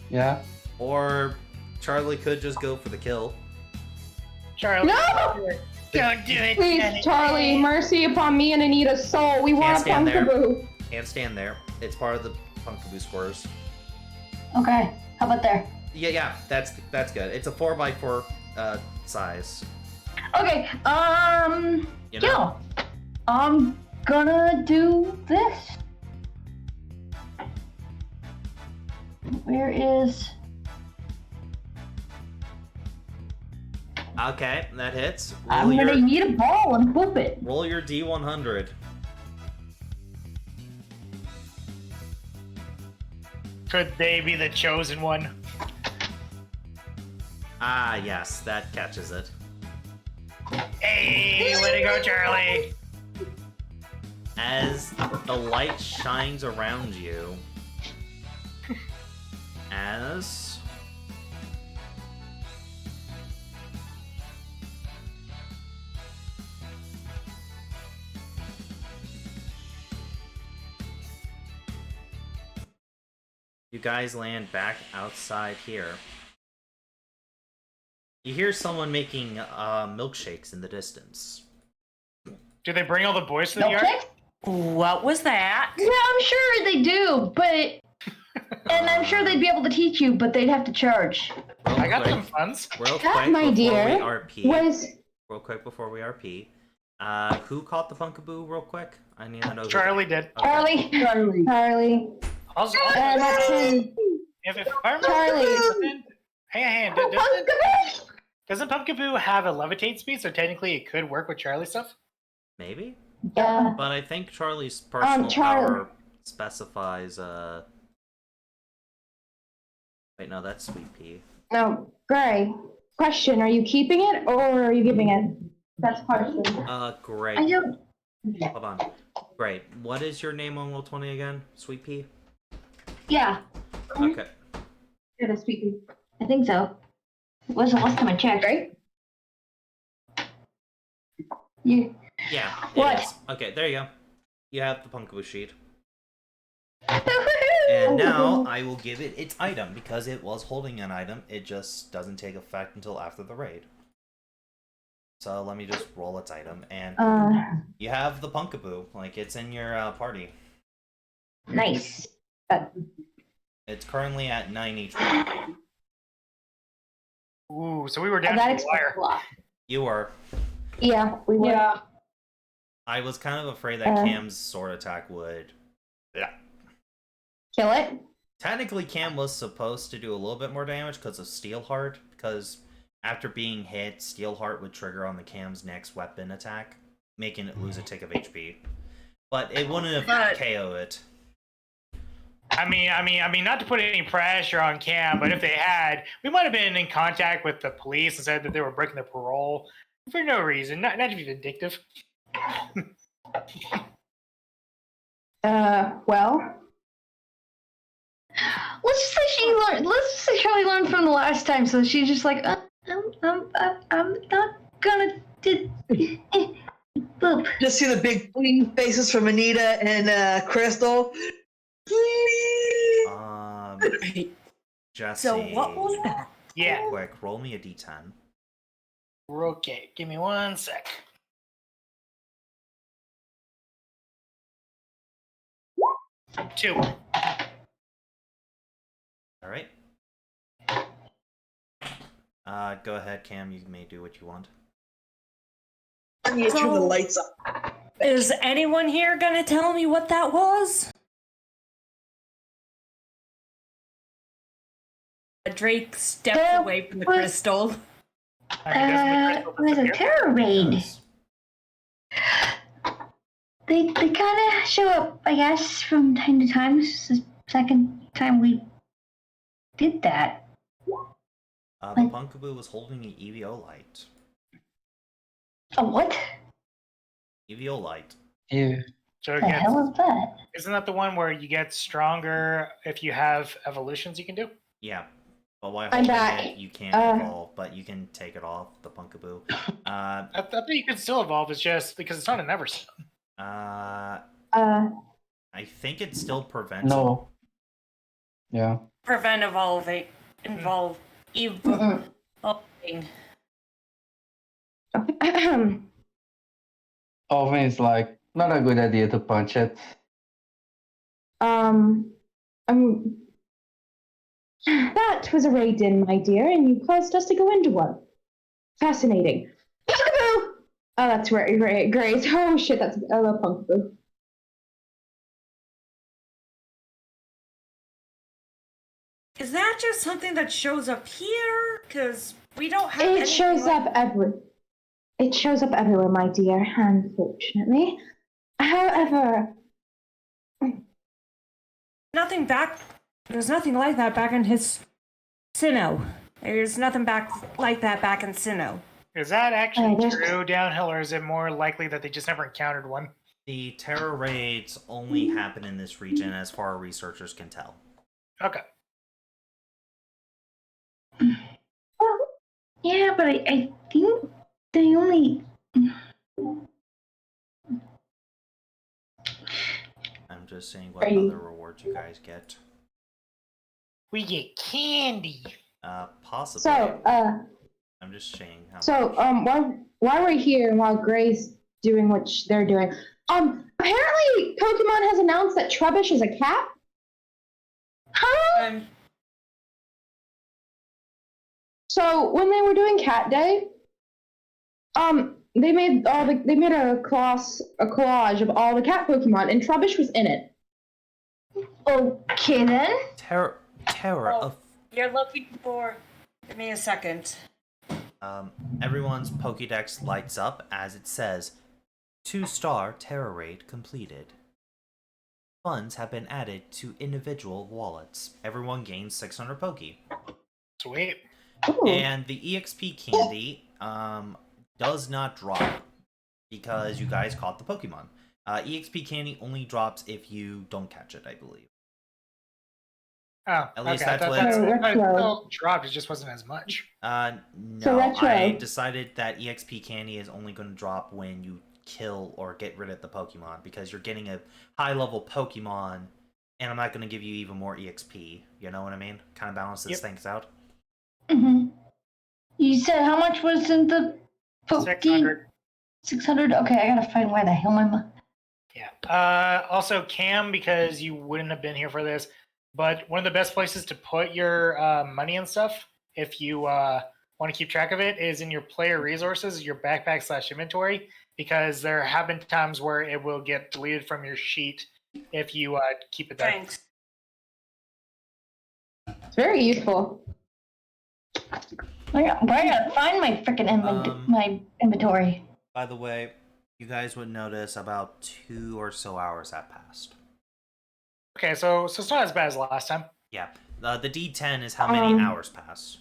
Yeah. Or Charlie could just go for the kill. Charlie, No! don't do it. Please, Charlie, mercy upon me and Anita's soul. We want a stand there. Pumpkaboo. Can't stand there. It's part of the Pumpkaboo scores. Okay. How about there? Yeah, that's good. It's a 4x4 size. Okay. You know? Yeah. I'm gonna do this. Where is? Okay, that hits. I'm gonna eat a ball and whoop it. Roll your D100. Could they be the chosen one? Ah, yes, that catches it. Hey, way to go, Charlie! As the light shines around you, as you guys land back outside here. You hear someone making milkshakes in the distance. Do they bring all the boys to the yard? Milkshake? What was that? Yeah, I'm sure they do, but and I'm sure they'd be able to teach you, but they'd have to charge. I got some funds. Real That, quick my before dear, we RP. was Real quick before we RP. Who caught the Pumpkaboo real quick? I need to know. Charlie did. Okay. Charlie. Also, That's him. if I remember Charlie. correctly, hang on, doesn't Pumpkaboo have a levitate speed, so technically it could work with Charlie stuff? Maybe? Yeah. But I think Charlie's personal power specifies, Wait, no, that's Sweet Pea. No, Gray. Question: are you keeping it or are you giving it? That's question. Great. I don't. Hold on. Great. What is your name on Roll20 again? Sweet Pea? Yeah, Okay. It is speaking. I think so. It was the last time I checked, right? You. Yeah. What? It is. Okay, there you go. You have the Pumpkaboo sheet. And now I will give it its item because it was holding an item. It just doesn't take effect until after the raid. So let me just roll its item, and you have the Pumpkaboo. Like, it's in your party. Nice. It's currently at 9 HP. Ooh, so we were down That to the explains wire. a lot. You were. Yeah, we were. Yeah. I was kind of afraid that Cam's sword attack would. Yeah. Kill it. Technically, Cam was supposed to do a little bit more damage because of Steelheart, because after being hit, Steelheart would trigger on the Cam's next weapon attack, making it lose a tick of HP. But it wouldn't have KO it. I mean, not to put any pressure on Cam, but if they had, we might have been in contact with the police and said that they were breaking their parole for no reason, not to be vindictive. Well. Let's just say she learned. Let's just say Charlie learned from the last time, so she's just like, I'm not gonna do. Boop. Just see the big pleading faces from Anita and Crystal. Jesse. So what was that? Yeah. Quick, roll me a d10. Okay, give me 1 sec. 2. Alright. Go ahead, Cam. You may do what you want. I need to turn the lights up. Is anyone here gonna tell me what that was? Drake steps away from the crystal. It was a terror raid. They kind of show up, I guess, from time to time. This is the second time we did that. The Pumpkaboo was holding an EVO light. A what? EVO light. Yeah. So The hell is that? isn't that the one where you get stronger if you have evolutions you can do? Yeah. But while I'm holding back. it, you can't evolve, but you can take it off, the Pumpkaboo. I thought you could still evolve, it's just because it's not an Everstone. I think it still prevents No. Yeah. Prevent evolving. Evolving. Alvin is like, not a good idea to punch it. That was a raid-in, my dear, and you caused us to go into one. Fascinating. Pumpkaboo! Oh, that's great. Oh shit, I love Pumpkaboo. Is that just something that shows up here? Because we don't have It shows up It shows up everywhere, my dear, unfortunately. However, nothing back. There's nothing like that back in his Sinnoh. There's nothing back like that back in Sinnoh. Is that actually there's- true, Downhill, or is it more likely that they just never encountered one? The terror raids only happen in this region as far as researchers can tell. Okay. Well, yeah, but I think they only. I'm just saying what Are you- other rewards you guys get. We get candy. Possibly. so, I'm just saying how while we're here and while Grace doing what they're doing. Apparently Pokemon has announced that Trubbish is a cat. Huh? So when they were doing Cat Day, they made a collage of all the cat Pokemon, and Trubbish was in it. Okay then. Terror of... You're looking for... Give me a second. Everyone's Pokédex lights up as it says, 2-star Terror Raid completed. Funds have been added to individual wallets. Everyone gains 600 Poké. Sweet. Ooh. And the EXP candy does not drop because you guys caught the Pokemon. EXP candy only drops if you don't catch it, I believe. Oh, At least okay. that's what... It still dropped, it just wasn't as much. No, So retro. I decided that EXP candy is only going to drop when you kill or get rid of the Pokemon, because you're getting a high-level Pokemon, and I'm not going to give you even more EXP. You know what I mean? Kind of balances things out. Mm-hmm. You said how much was in the 600. 600? Okay, I gotta find where the hell my... Yeah. Also, Cam, because you wouldn't have been here for this, but one of the best places to put your money and stuff, if you want to keep track of it, is in your player resources, your backpack/inventory, because there have been times where it will get deleted from your sheet if you keep it there. Thanks. It's very useful. I gotta find my freaking my inventory. By the way, you guys would notice about 2 or so hours have passed. Okay, so it's not as bad as last time. Yeah. The D10 is how many hours pass.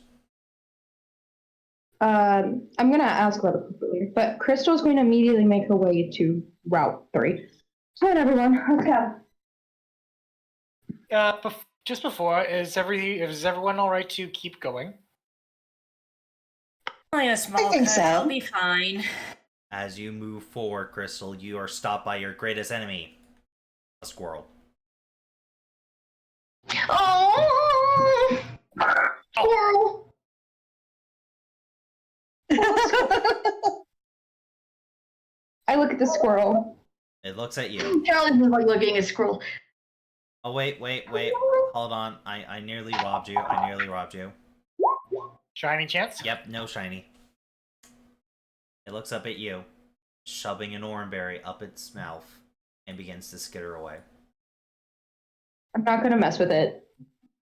I'm gonna ask about it quickly, but Crystal's going to immediately make her way to Route 3. Come on, everyone, let's go. Just before, is everyone all right to keep going? Only a small I think cut. so. I'll be fine. As you move forward, Crystal, you are stopped by your greatest enemy, a squirrel. Oh! Squirrel! I look at the squirrel. It looks at you. Charlie was like looking at squirrel. Oh, wait. Hold on. I nearly robbed you. Shiny chance? Yep, no shiny. It looks up at you, shoving an oranberry up its mouth, and begins to skitter away. I'm not gonna mess with it.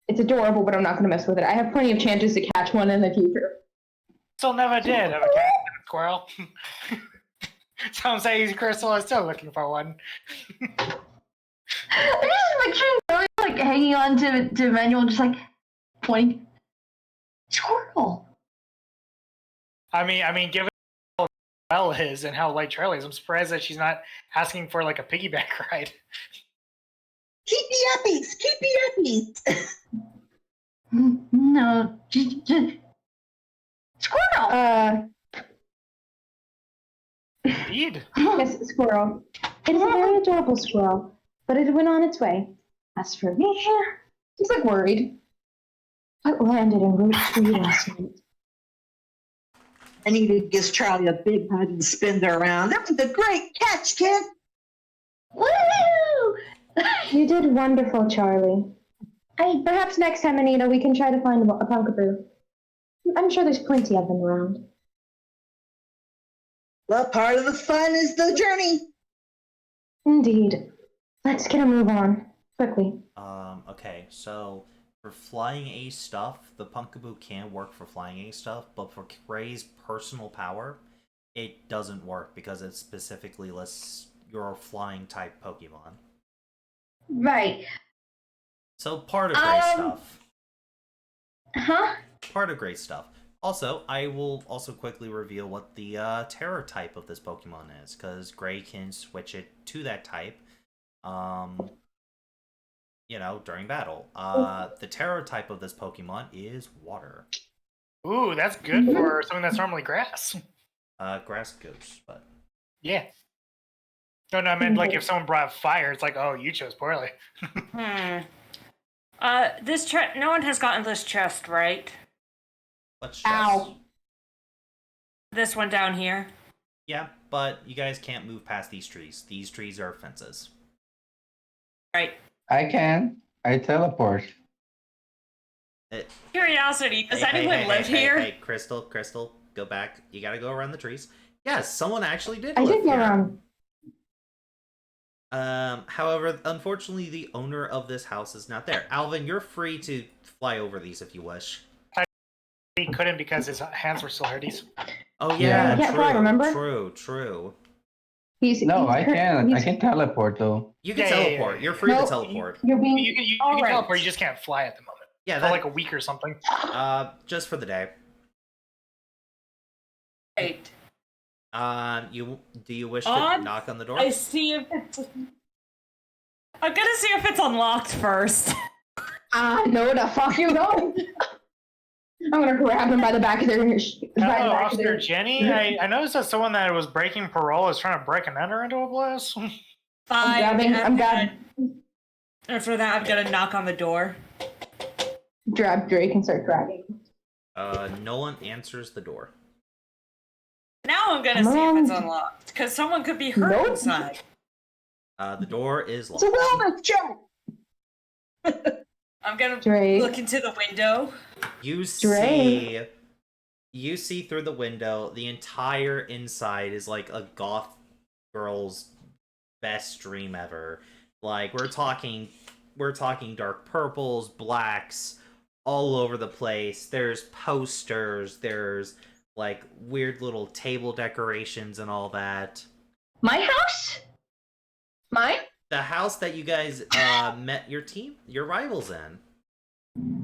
It's adorable, but I'm not gonna mess with it. I have plenty of chances to catch one in the future. Still never did have a cat and a squirrel. Sounds like Crystal is still looking for one. I'm just picturing Charlie like hanging on to Emmanuel, just like pointing. Squirrel. I mean, given how well is and how light Charlie is, I'm surprised that she's not asking for like a piggyback ride. Keep me uppies. No, just squirrel. Indeed. Yes, squirrel. It is a very adorable squirrel, but it went on its way. As for me, he's like worried. What landed en route 3 last night? I need to give Charlie a big hug and spin her around. That was a great catch, kid. Woo! You did wonderful, Charlie. Perhaps next time, Anita, we can try to find a Pumpkaboo. I'm sure there's plenty of them around. Well, part of the fun is the journey. Indeed. Let's get a move on. Quickly. Okay, so for flying A stuff, the Pumpkaboo can work for flying A stuff, but for Gray's personal power, it doesn't work because it specifically lists your flying type Pokemon. Right. So part of Gray's stuff. Huh? Part of Gray's stuff. Also, I will also quickly reveal what the terror type of this Pokemon is, because Gray can switch it to that type, during battle. The terror type of this Pokemon is water. Ooh, that's good for something that's normally grass. Grass goes, but... Yeah. No, I meant like if someone brought fire, it's like, oh, you chose poorly. This chest, no one has gotten this chest, right? What chest? Ow. This one down here. Yeah, but you guys can't move past these trees. These trees are fences. Right. I can. I teleport. Curiosity, does anyone live here? Hey, Crystal, go back. You gotta go around the trees. Yes, someone actually did I live did go here. around. However, unfortunately, the owner of this house is not there. Alvin, you're free to fly over these if you wish. He couldn't because his hands were still hurties. Oh yeah, Yeah, true, remember? true. I can teleport though. You can Yeah, teleport. yeah. You're free to Nope. teleport. You're being You can alright. teleport, you just can't fly at the moment. Yeah, For that, like a week or something. just for the day. Right. Do you wish to On- knock on the door? I see if it's. I'm gonna see if it's unlocked first. No, the fuck you don't. I'm gonna grab him by the back of their. Hello, Officer Jenny. I noticed that someone that was breaking parole is trying to break and enter into a place. Fine. I'm grabbing. After that, I'm gonna knock on the door. Grab Drake and start dragging. No one answers the door. Now I'm gonna see if it's unlocked, because someone could be hurt Nope. inside. The door is It's a locked. wellness check. I'm gonna Drake. look into the window. You Drake. see through the window, the entire inside is like a goth girl's best dream ever. Like we're talking dark purples, blacks, all over the place. There's posters, there's like weird little table decorations and all that. My house? Mine? The house that you guys met your rivals in.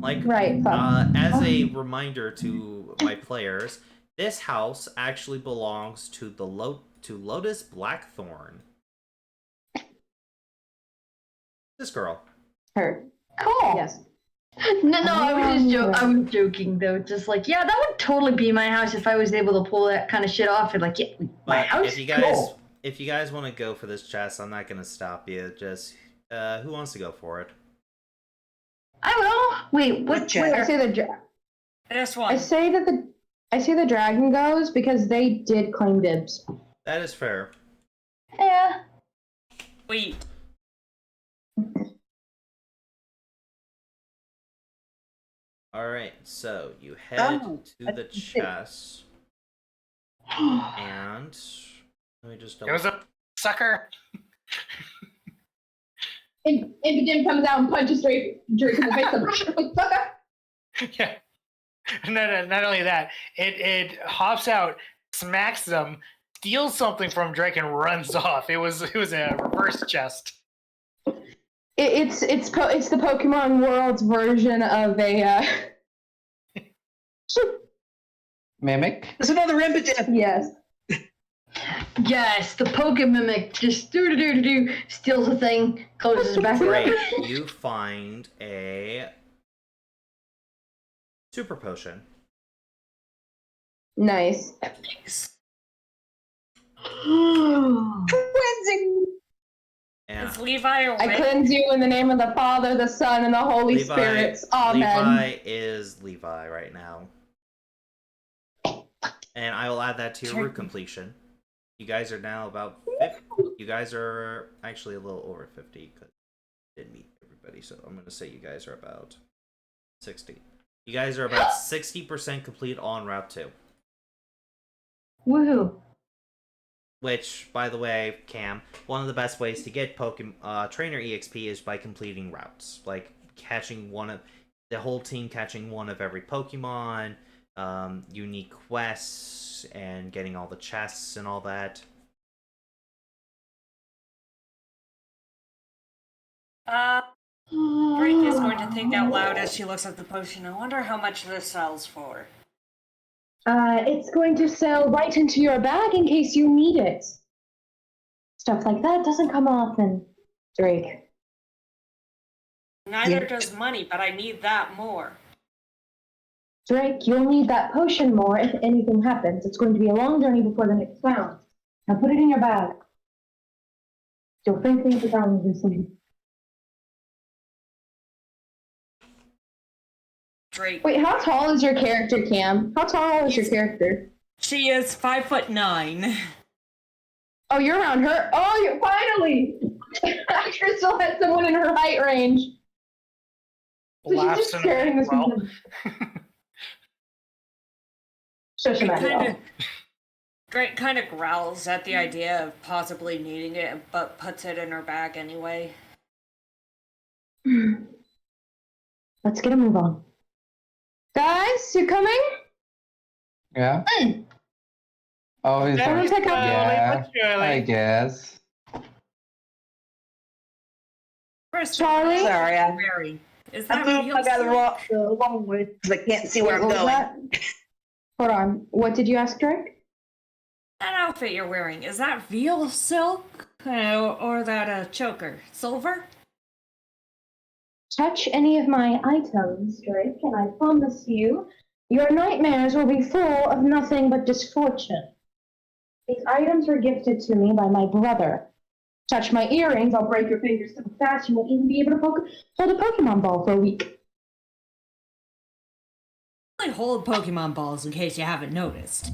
Like, Right. as a reminder to my players, this house actually belongs to Lotus Blackthorn. This girl. Her. Cool. Yes. No, I was joking though. Just like, yeah, that would totally be my house if I was able to pull that kind of shit off. And like, yeah, my But house. if you guys want to go for this chest, I'm not gonna stop you. Just who wants to go for it? I will. Wait, what? Wait, I say This one. I say the dragon goes because they did claim dibs. That is fair. Yeah. Wait. Alright, so you head to the chest. And let me just It was a sucker. And Jim comes out and punches Drake in the face. Yeah. Not only that, it hops out, smacks them, steals something from Drake, and runs off. It was a reverse chest. It's the Pokemon World's version of a Mimic. There's another impotent. yes. Yes, the Pokemimic just do steals a thing, closes it back Great. up. You find a super potion. Nice. Cleansing. And Is Levi awake? I cleanse you in the name of the Father, the Son, and the Holy Levi, Spirits. Amen. Levi is Levi right now. And I will add that to your route completion. You guys are now about 50. You guys are actually a little over 50 because I didn't meet everybody. So I'm going to say you guys are about 60. You guys are about 60% complete on Route 2. Woohoo! Which, by the way, Cam, one of the best ways to get Pokemon Trainer EXP is by completing routes, like catching the whole team catching one of every Pokemon, unique quests, and getting all the chests and all that. Drake is going to think out loud as she looks at the potion. I wonder how much this sells for. It's going to sell right into your bag in case you need it. Stuff like that doesn't come often, Drake. Neither does money, but I need that more. Drake, you'll need that potion more if anything happens. It's going to be a long journey before the next round. Now put it in your bag. You'll think things around you soon. Drake. Wait, how tall is your character, Cam? How tall is your character? She is 5'9". Oh, you're around her. Oh, you finally. Crystal had someone in her height range. So she's just staring this one. Shush him out. Drake kind of growls at the idea of possibly needing it, but puts it in her bag anyway. Let's get a move on. Guys, you coming? Yeah. Oh, is Someone pick up. Yeah, I guess. Charlie? Sorry, Mary, is I that moved real? I got the wrong way because I can't see where I'm What was going. that? Hold on. What did you ask, Drake? That outfit you're wearing, is that veal silk? Or that a choker? Silver? Touch any of my items, Drake, and I promise you, your nightmares will be full of nothing but misfortune. These items were gifted to me by my brother. Touch my earrings, I'll break your fingers so fast you won't even be able to hold a Pokemon ball for a week. I hold Pokemon balls in case you haven't noticed.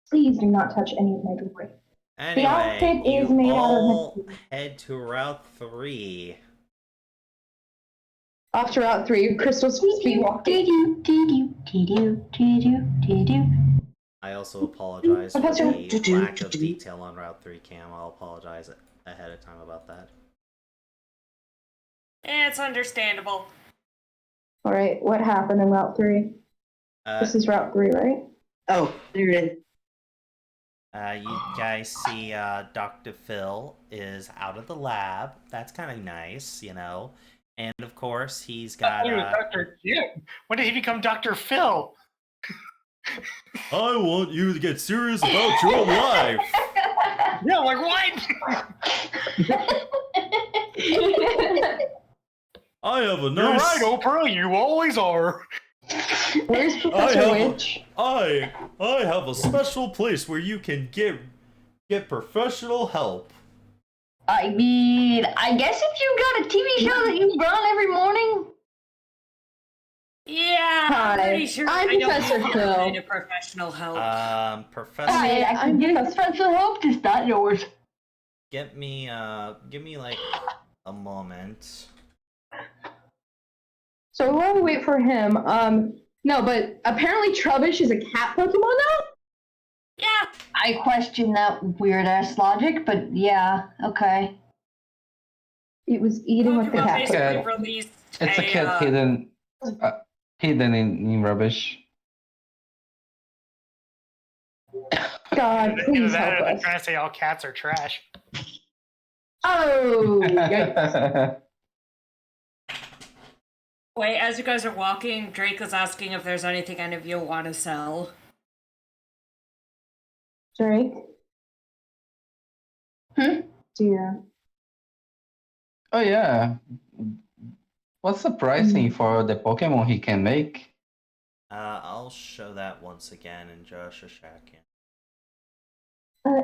Please do not touch any of my jewelry. Anyway, The outfit is you made out all of head to Route 3. After Route 3, Crystal's speed walking. I also apologize for the lack of detail on Route 3, Cam. I'll apologize ahead of time about that. It's understandable. Alright, what happened in Route 3? This is Route 3, right? Oh, there it is. You guys see Dr. Phil is out of the lab. That's kind of nice, you know. And of course, he's got. Dr. Jim. When did he become Dr. Phil? I want you to get serious about your life. Yeah, like what? I have a You're nice. right, Oprah. You always are. Where's Professor Witch? I have a special place where you can get professional help. I mean, I guess if you got a TV show that you run every morning. Yeah, I'm pretty sure I'm I don't Professor need Phil. kind of professional help. Professor. Hi, I can get special help, just not yours. Give me like a moment. So while we wait for him, no, but apparently Trubbish is a cat Pokemon now? Yeah. I question that weird ass logic, but yeah, okay. It was eating with the Pokemon cat. basically cat. released It's a cat hidden in rubbish. God, Either please that help or they're us. trying to say all cats are trash. Oh, yikes. Wait, as you guys are walking, Drake is asking if there's anything any of you want to sell. Drake? Dear. Oh yeah. What's the pricing for the Pokemon he can make? I'll show that once again in just a second.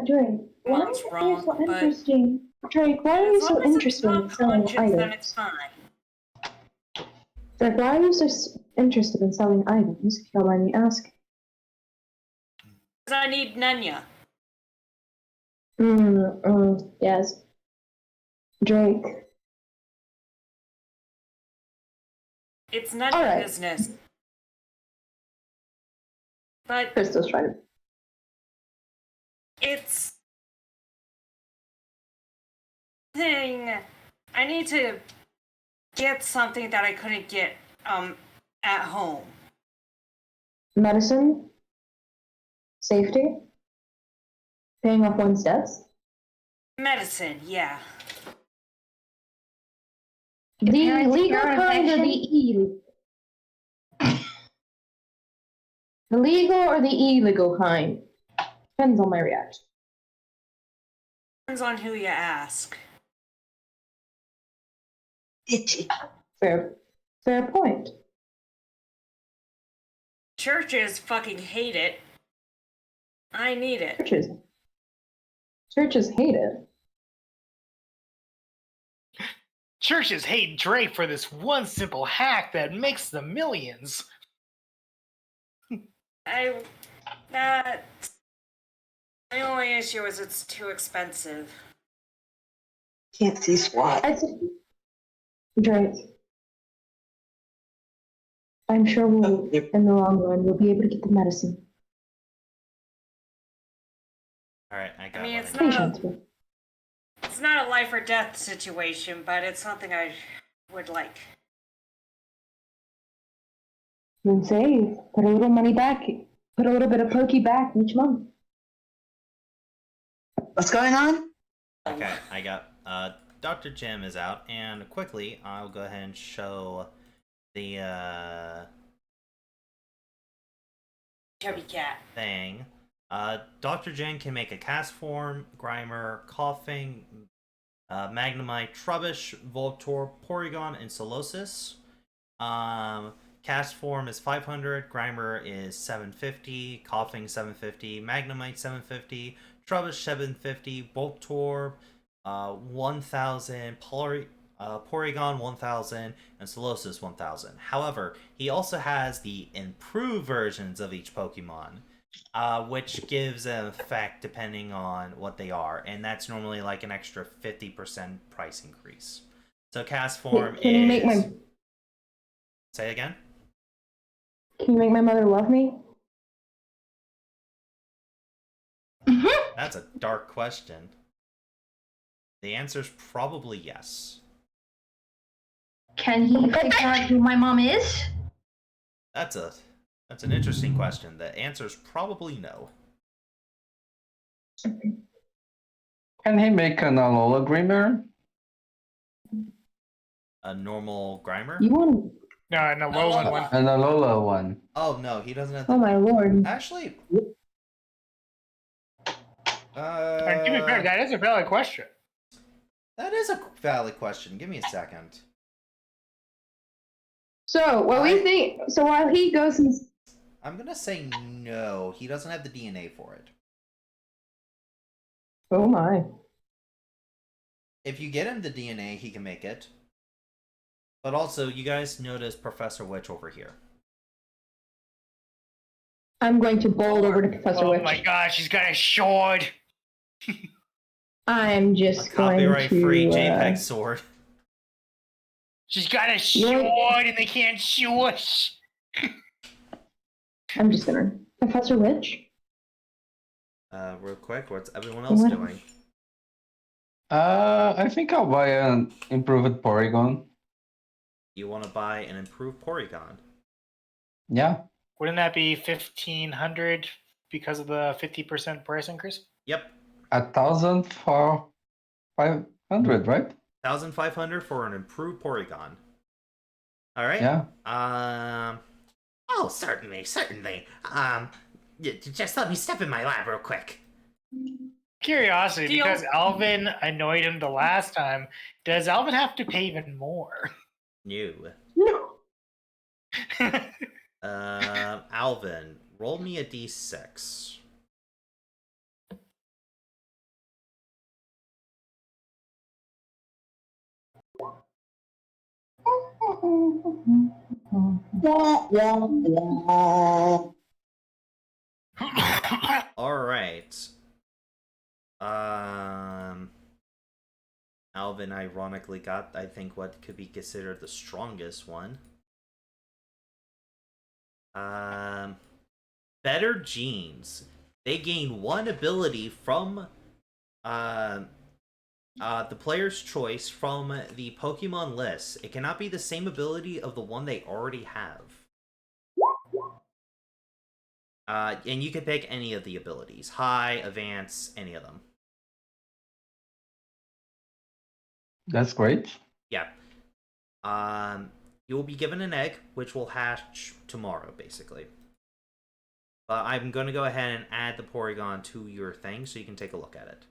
Drake, why What's are wrong, you so but- interesting? Drake, why are you As so long as it's interested in not selling punches, then items? it's fine. Drake, why are you so interested in selling items, if you don't mind me asking? Because I need Nanya. Yes. Drake. It's none All of your right. business. But Crystal's trying to. it's thing. I need to get something that I couldn't get at home. Medicine? Safety? Paying off one's debts? Medicine, yeah. The parents legal cure kind or infection? the illegal? The legal or the illegal kind? Depends on my reaction. Depends on who you ask. Fair point. Churches fucking hate it. I need it. Churches hate it. Churches hate Drake for this one simple hack that makes them millions. That The only issue is it's too expensive. Can't see squat. Right. I'm sure we'll, in the long run, we'll be able to get the medicine. Alright, I got It's one. it's not a life or death situation, but it's something I would like. Then save. Put a little money back. Put a little bit of pokey back each month. What's going on? Okay, I got Dr. Jim is out, and quickly I'll go ahead and show the Chubby cat. thing. Dr. Jim can make a cast form, Grimer, Coughing, Magnemite, Trubbish, Voltorb, Porygon, and Solosis. Cast form is 500, Grimer is 750, Coughing 750, Magnemite 750, Trubbish 750, Voltorb 1000, Porygon 1000, and Solosis 1000. However, he also has the improved versions of each Pokemon, which gives an effect depending on what they are, and that's normally like an extra 50% price increase. So cast form Can you make is... my... Say again? Can you make my mother love me? That's a dark question. The answer is probably yes. Can he figure out who my mom is? That's an interesting question. The answer is probably no. Can he make an Alola Grimer? A normal Grimer? You want... No, an Alolan one. An Alola one. Oh no, he doesn't have the... Oh my lord. Actually... And to be fair, that is a valid question. That is a valid question. Give me a second. So, what we think... So while he goes and... I'm gonna say no. He doesn't have the DNA for it. Oh my. If you get him the DNA, he can make it. But also, you guys notice Professor Witch over here. I'm going to bold over to Professor Witch. Oh my gosh, she's got a sword. I'm just going to... Copyright-free JPEG sword. She's got a sword and they can't sue us. I'm just gonna... Professor Witch? Real quick, what's everyone else doing? I think I'll buy an improved Porygon. You want to buy an improved Porygon? Yeah. Wouldn't that be 1,500 because of the 50% price increase? Yep. 1,000 for 500, right? 1,500 for an improved Porygon. All right. Yeah. Oh, certainly. Just let me step in my lab real quick. Curiosity, Deal. because Alvin annoyed him the last time, does Alvin have to pay even more? No. Alvin, roll me a d6. All right. Alvin ironically got, I think, what could be considered the strongest one. Better genes. They gain one ability from the player's choice from the Pokemon list. It cannot be the same ability of the one they already have. And you can pick any of the abilities. High, Advance, any of them. That's great. Yeah. You will be given an egg, which will hatch tomorrow, basically. But I'm going to go ahead and add the Porygon to your thing so you can take a look at it.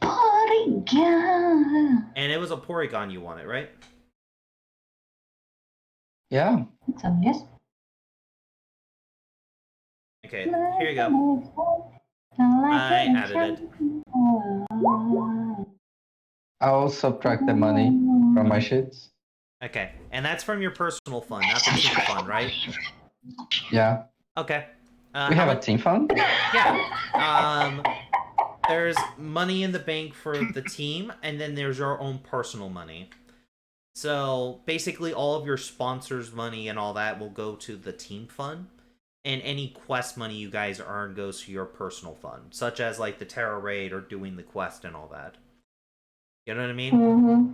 Porygon! And it was a Porygon you wanted, right? Yeah. Yes. Okay, here you go. I added it. I'll subtract the money from my shits. Okay, and that's from your personal fund, not the team fund, right? Yeah. Okay. We have a team fund? Yeah. There's money in the bank for the team, and then there's your own personal money. So basically all of your sponsors' money and all that will go to the team fund, and any quest money you guys earn goes to your personal fund, such as like the Terra raid or doing the quest and all that. You know what I mean? Mm-hmm.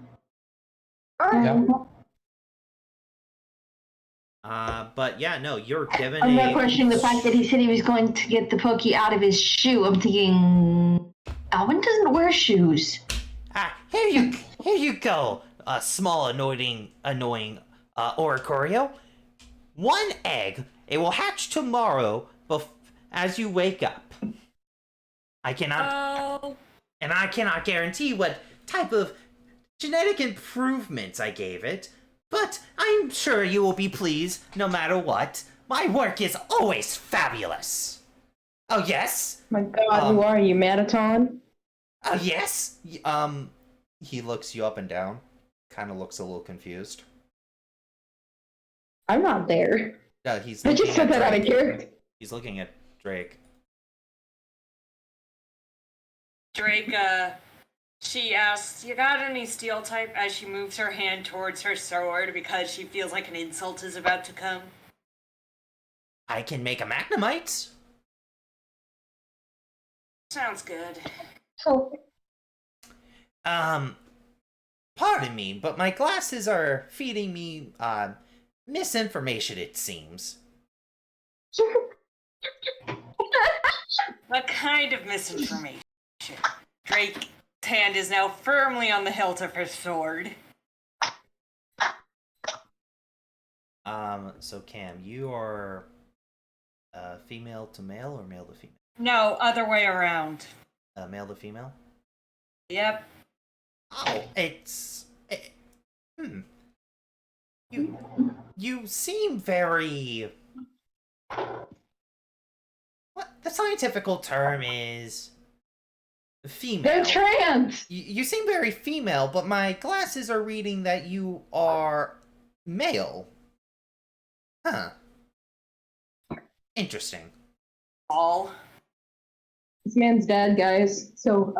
Yeah. But yeah, no, you're given I'm not questioning the fact that he said he was going to get the Pokey out of his shoe. I'm thinking, Alvin doesn't wear shoes. Here you go, small annoying Oricorio. One egg. It will hatch tomorrow as you wake up. I cannot guarantee what type of genetic improvements I gave it, but I'm sure you will be pleased no matter what. My work is always fabulous. Oh, yes? My God, who are you, Mataton? Oh, yes? He looks you up and down. Kind of looks a little confused. I'm not there. He's I looking just said at that out of Drake. character. He's looking at Drake. Drake, she asks, "You got any steel type?" as she moves her hand towards her sword because she feels like an insult is about to come. I can make a Magnemite. Sounds good. Oh. Pardon me, but my glasses are feeding me, misinformation, it seems. What kind of misinformation? Drake's hand is now firmly on the hilt of her sword. So Cam, you are female to male or male to female? No, other way around. Male to female? Yep. Oh, You seem very... What the scientific term is... female. They're trans! You seem very female, but my glasses are reading that you are male. Huh. Interesting. All. This man's dead, guys. So,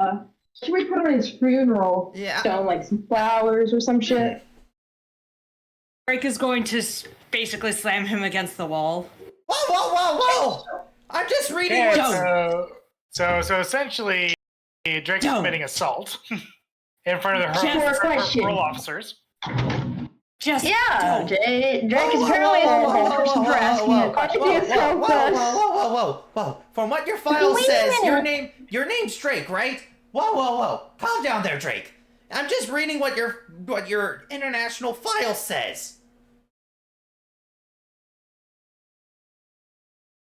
should we put on his funeral stone, like some flowers or some shit? Drake is going to basically slam him against the wall. Whoa, whoa, whoa, whoa! I'm just reading So essentially, Drake's committing assault in front of her parole officers. Just Drake is apparently a person for asking a question. Whoa! From what your file says, your name's Drake, right? Whoa! Calm down there, Drake. I'm just reading what your international file says.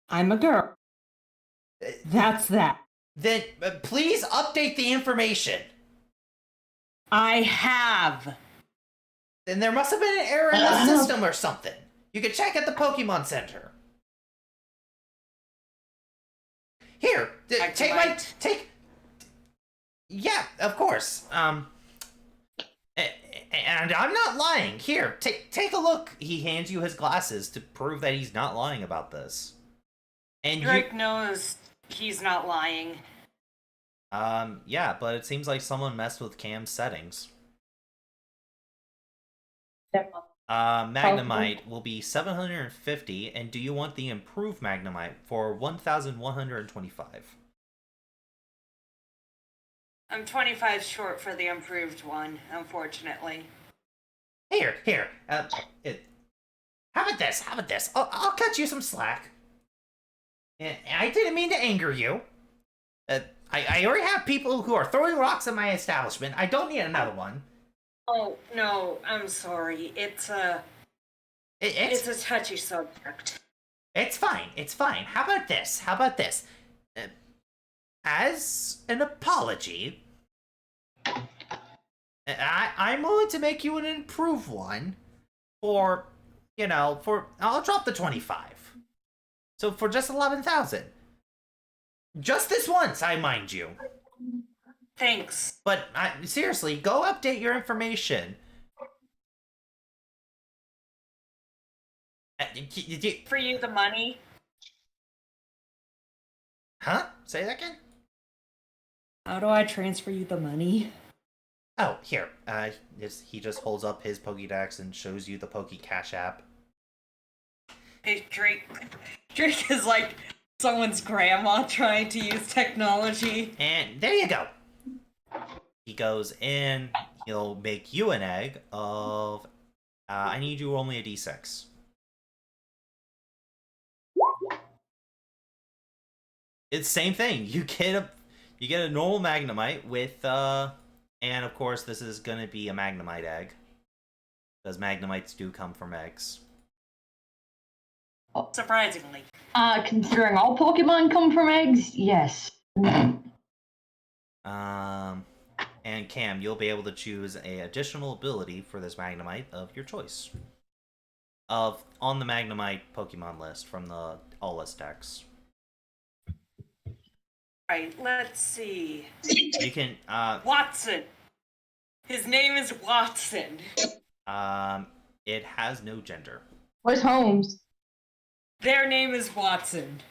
I'm a girl. That's that. Then please update the information. I have. Then there must have been an error in the system or something. You can check at the Pokemon Center. Here, take. Yeah, of course. And I'm not lying. Here, take a look. He hands you his glasses to prove that he's not lying about this. And Drake knows he's not lying. Yeah, but it seems like someone messed with Cam's settings. Magnemite will be 750, and do you want the improved Magnemite for 1,125? I'm 25 short for the improved one, unfortunately. Here. How about this? I'll cut you some slack. I didn't mean to anger you. I already have people who are throwing rocks at my establishment. I don't need another one. Oh, no, I'm sorry. It's a touchy subject. It's fine. How about this? As an apology, I'm willing to make you an improved one for I'll drop the 25. So for just 11,000. Just this once, I mind you. Thanks. But seriously, go update your information. For you, the money? Huh? Say that again? How do I transfer you the money? Oh, here. He just holds up his Pokédex and shows you the Poké Cash app. Hey, Drake. Drake is like someone's grandma trying to use technology. And there you go. He goes in. He'll make you an egg of. I need you only a d6. It's the same thing. You get a normal Magnemite with and of course this is gonna be a Magnemite egg. Because Magnemites do come from eggs. Surprisingly. Considering all Pokemon come from eggs, yes. And Cam, you'll be able to choose a additional ability for this Magnemite of your choice. On the Magnemite Pokemon list from the All List decks. Right, let's see. You can Watson. His name is Watson. it has no gender. Where's Holmes? Their name is Watson.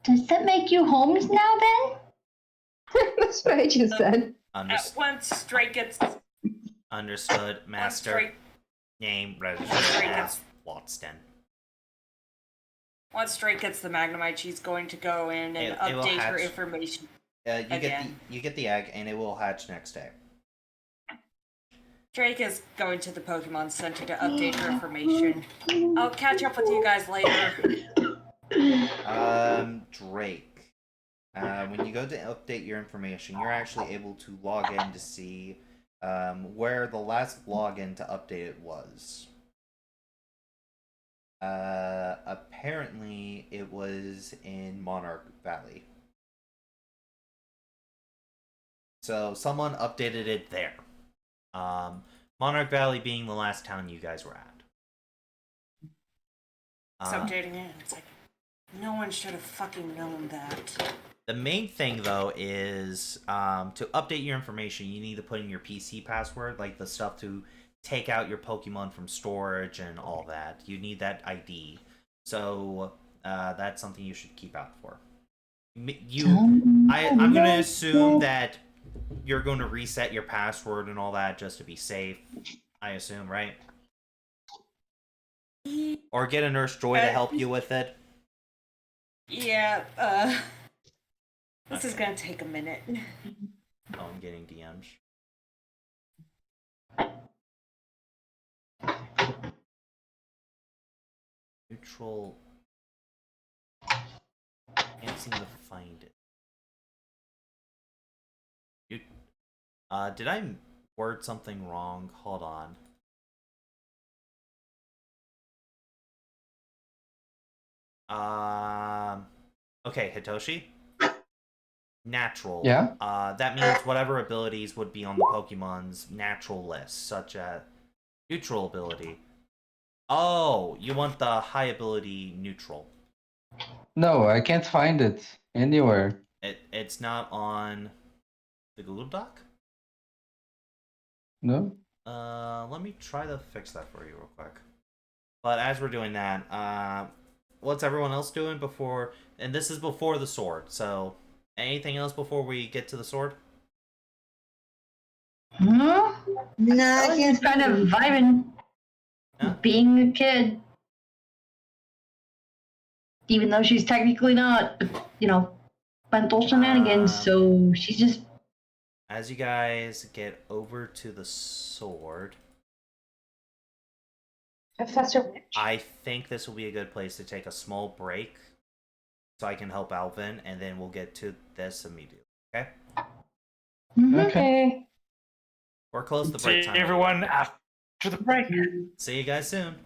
Does that make you Holmes now then? That's what I just said. Once Drake gets... Understood, Master. Name registered as Watson. Once Drake gets the Magnemite, she's going to go in and update her information. You get the egg, and it will hatch next day. Drake is going to the Pokemon Center to update her information. I'll catch up with you guys later. Drake. When you go to update your information, you're actually able to log in to see where the last login to update it was. Apparently it was in Monarch Valley. So someone updated it there. Monarch Valley being the last town you guys were at. It's updating it. It's like, no one should have fucking known that. The main thing, though, is to update your information, you need to put in your PC password, like the stuff to take out your Pokemon from storage and all that. You need that ID. So that's something you should keep out for. I'm going to assume that you're going to reset your password and all that just to be safe. I assume, right? Or get a Nurse Joy to help you with it. Yeah, this is gonna take a minute. Oh, I'm getting DMs. Neutral. Can't seem to find it. Did I word something wrong? Hold on. Okay, Hitoshi. Natural. Yeah? That means whatever abilities would be on the Pokemon's natural list, such as neutral ability. Oh, you want the high ability neutral. No, I can't find it anywhere. It's not on the Google Doc? No? Let me try to fix that for you real quick. But as we're doing that, what's everyone else doing before? And this is before the sword, so anything else before we get to the sword? Huh? No, I I was can't. just kind of vibing, Huh? being a kid. Even though she's technically not, mental shenanigans, so she's just... As you guys get over to the sword, Professor Witch. I think this will be a good place to take a small break so I can help Alvin, and then we'll get to this immediately. Okay? Okay. We're close to break See time. everyone after the break. See you guys soon.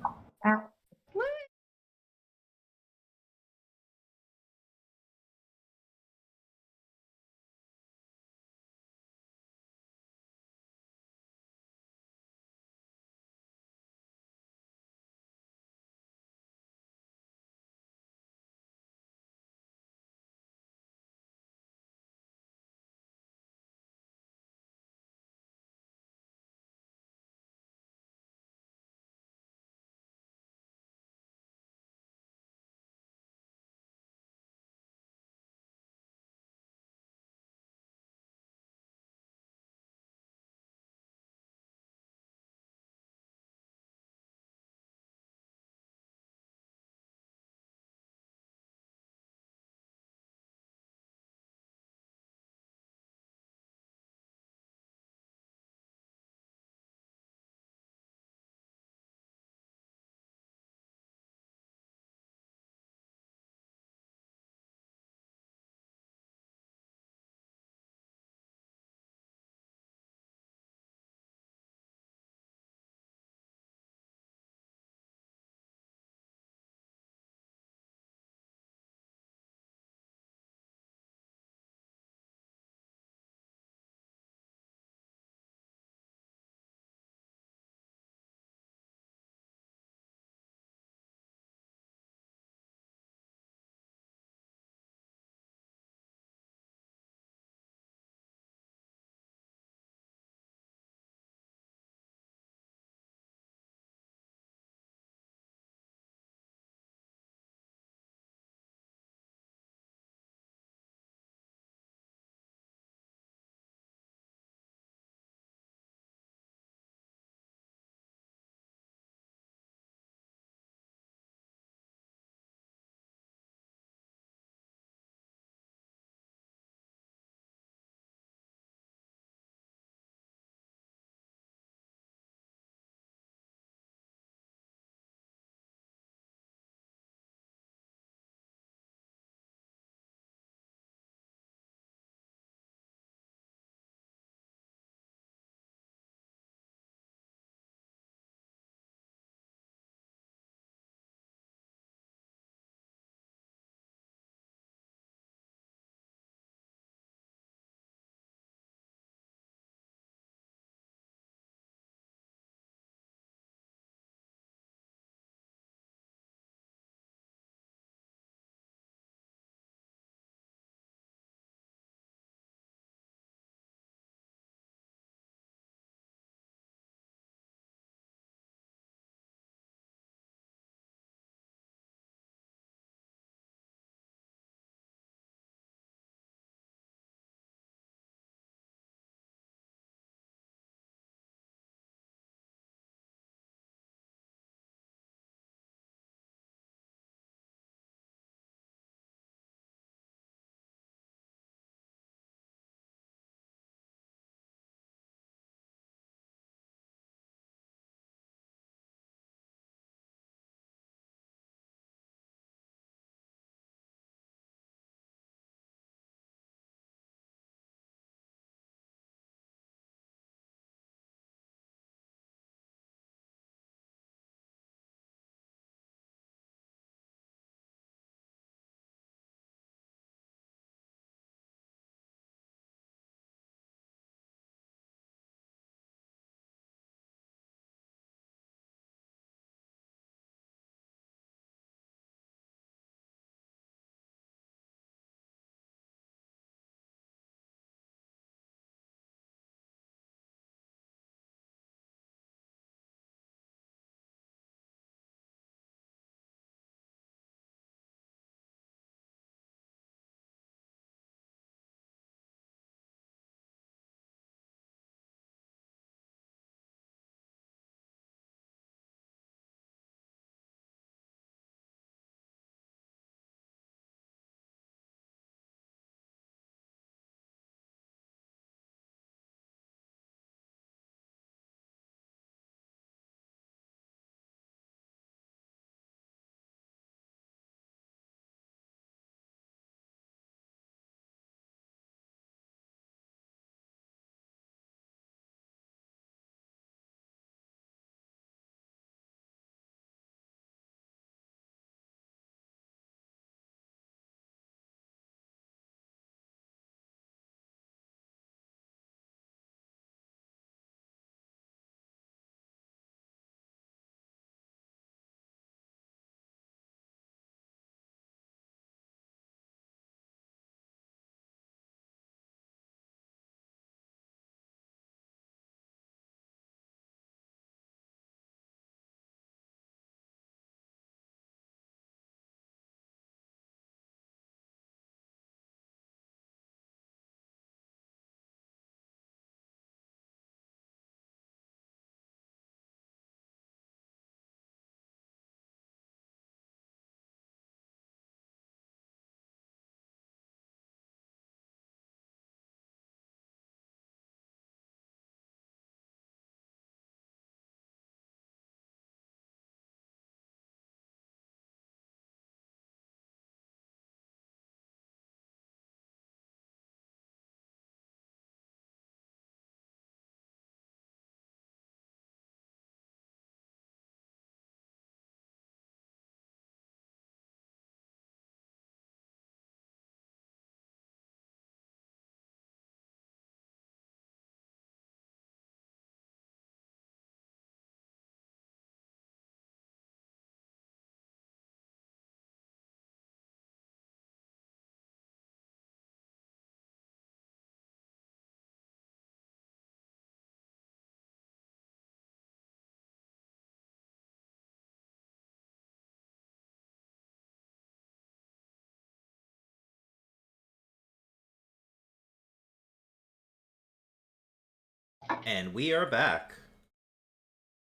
And we are back.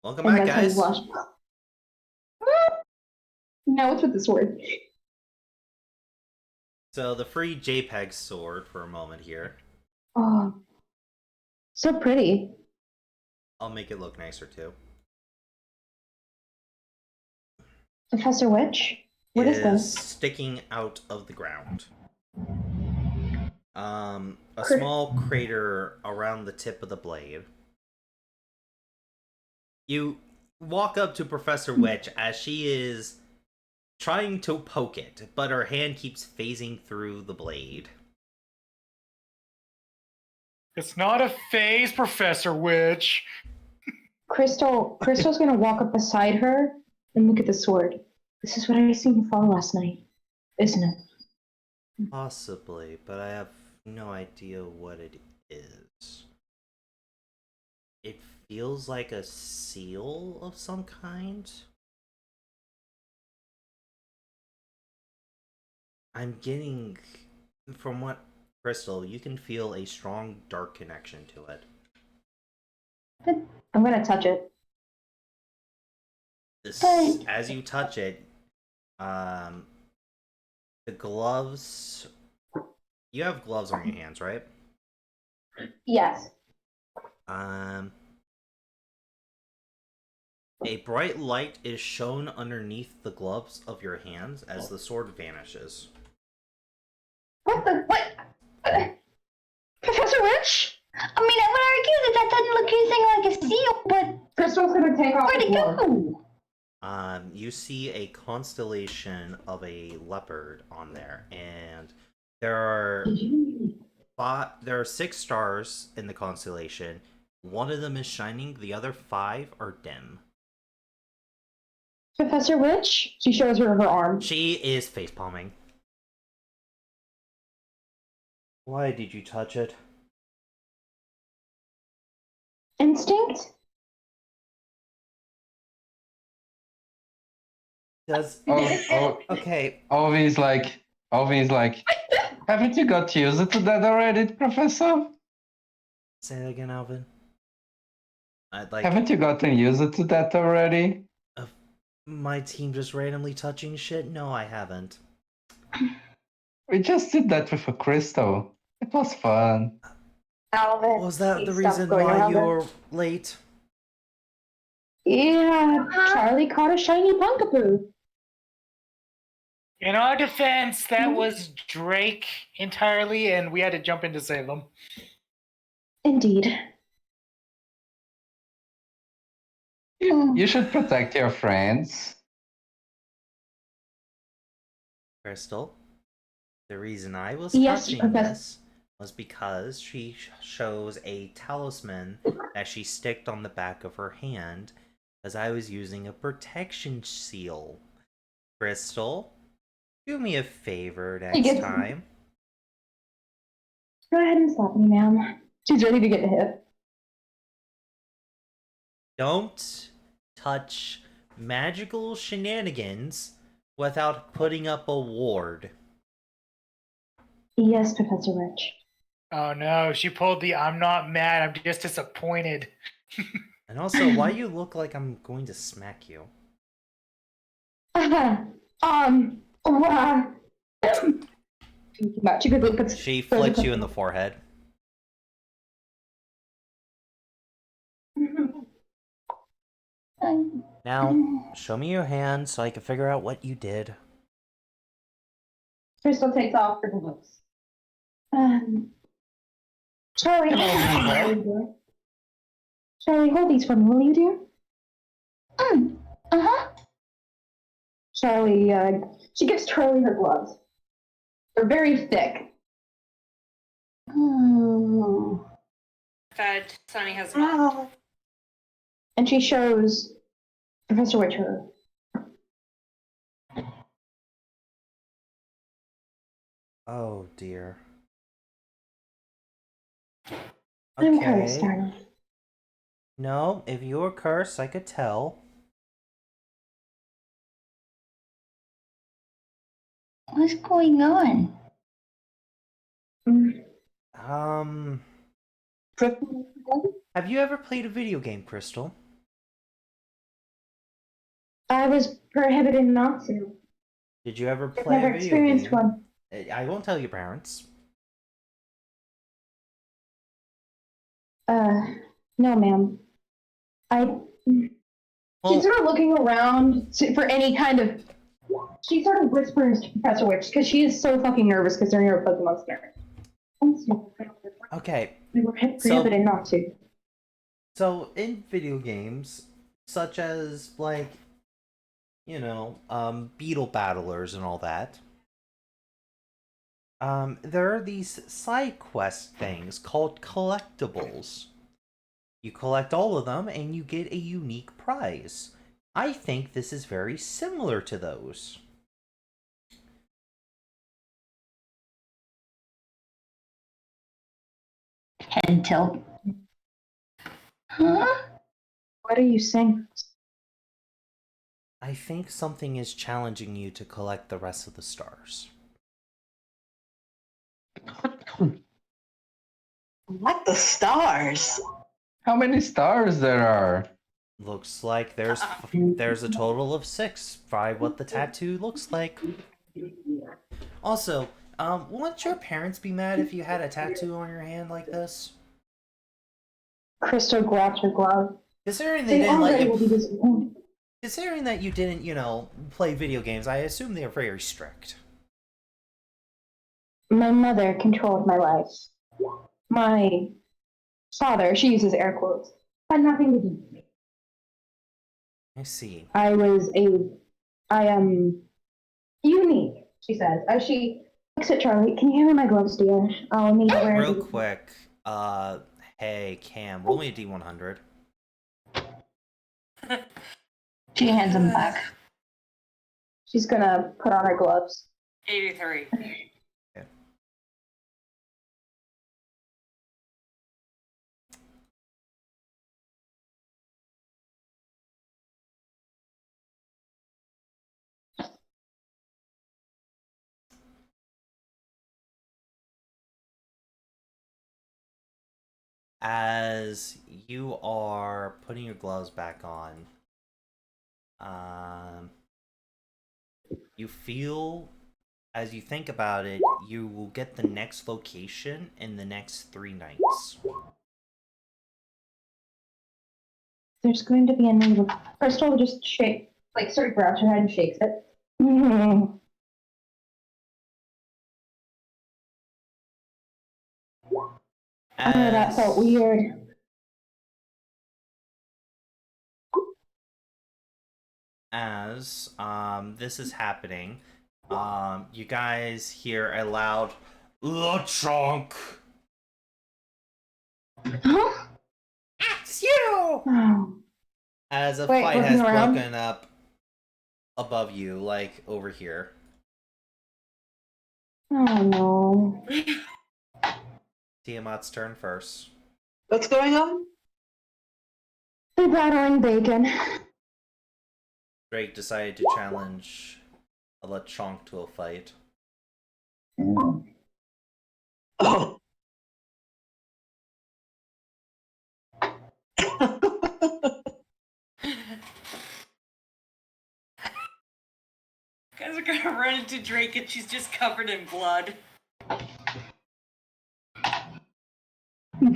Welcome And back, that's how you guys. wash. Now what's with the sword? So the free JPEG sword for a moment here. Oh, so pretty. I'll make it look nicer too. Professor Witch? What is this? Sticking out of the ground. A small crater around the tip of the blade. You walk up to Professor Witch as she is trying to poke it, but her hand keeps phasing through the blade. It's not a phase, Professor Witch. Crystal's gonna walk up beside her and look at the sword. This is what I seen you fall last night, isn't it? Possibly, but I have no idea what it is. It feels like a seal of some kind. I'm getting, from what Crystal, you can feel a strong dark connection to it. I'm gonna touch it. As you touch it, the gloves. You have gloves on your hands, right? Yes. A bright light is shown underneath the gloves of your hands as the sword vanishes. What the what? Professor Witch? I mean, I would argue that doesn't look anything like a seal, but Crystal's gonna take off. Where'd it go? You see a constellation of a leopard on there, and there are there are 6 stars in the constellation. One of them is shining, the other 5 are dim. Professor Witch? She shows her arm. She is facepalming. Why did you touch it? Instinct? Does okay. Always like, haven't you got used to that already, Professor? Say that again, Alvin. I'd like. Haven't you gotten used to that already? My team just randomly touching shit? No, I haven't. We just did that with a crystal. It was fun. Alvin. Was that the reason why you were late? Yeah, Charlie caught a shiny Pumpkaboo. In our defense, that was Drake entirely, and we had to jump in to save them. Indeed. You should protect your friends. Crystal, the reason I was Yes, touching Professor. this was because she shows a talisman that she sticked on the back of her hand as I was using a protection seal. Crystal, do me a favor next time. Go ahead and slap me, ma'am. She's ready to get the hip. Don't touch magical shenanigans without putting up a ward. Yes, Professor Rich. Oh no, she pulled the I'm not mad, I'm just disappointed. And also, why you look like I'm going to smack you? She flicks you in the forehead. Now, show me your hand so I can figure out what you did. Crystal takes off her gloves. Charlie, Charlie, hold these for me, will you, dear? Uh-huh. Charlie, she gives Charlie her gloves. They're very thick. Fed, Sunny has not. And she shows Professor Witch her. Oh dear. I'm cursed, darling. No, if you were cursed, I could tell. What's going on? Have you ever played a video game, Crystal? I was prohibited not to. Did you ever I've play never a video experienced game? one. I won't tell your parents. No, ma'am. She's sort of looking around for any kind of. She sort of whispers to Professor Witch because she is so fucking nervous because they're near a Pokemon Center. Okay. We were prohibited not to. So in video games, such as like, you know, Beetle Battlers and all that, there are these side quest things called collectibles. You collect all of them and you get a unique prize. I think this is very similar to those. Head tilt. Huh? What are you saying? I think something is challenging you to collect the rest of the stars. What the stars? How many stars there are? Looks like there's a total of 6 by what the tattoo looks like. Also, wouldn't your parents be mad if you had a tattoo on your hand like this? Crystal grabs her glove. Considering they didn't let will be you, disappointed. considering that you didn't, you know, play video games, I assume they are very strict. My mother controlled my life. My father, she uses air quotes, had nothing to do with me. I see. I am unique, she says. As she looks at Charlie, can you hand me my gloves, dear? I'll need to wear Real quick, hey, Cam, roll me a D100. She hands him back. She's gonna put on her gloves. 83. Okay. As you are putting your gloves back on, you feel, as you think about it, you will get the next location in the next 3 nights. There's going to be a new. Crystal just sort of grabs her head and shakes it. That felt weird. As this is happening, you guys hear a loud LeChonk. Huh? It's you! Oh. As a Wait, fight looking has around? broken up above you, like over here. Oh no. Tiamat's turn first. What's going on? They're battering bacon. Drake decided to challenge a LeChonk to a fight. Oh. Guys are gonna run into Drake and she's just covered in blood.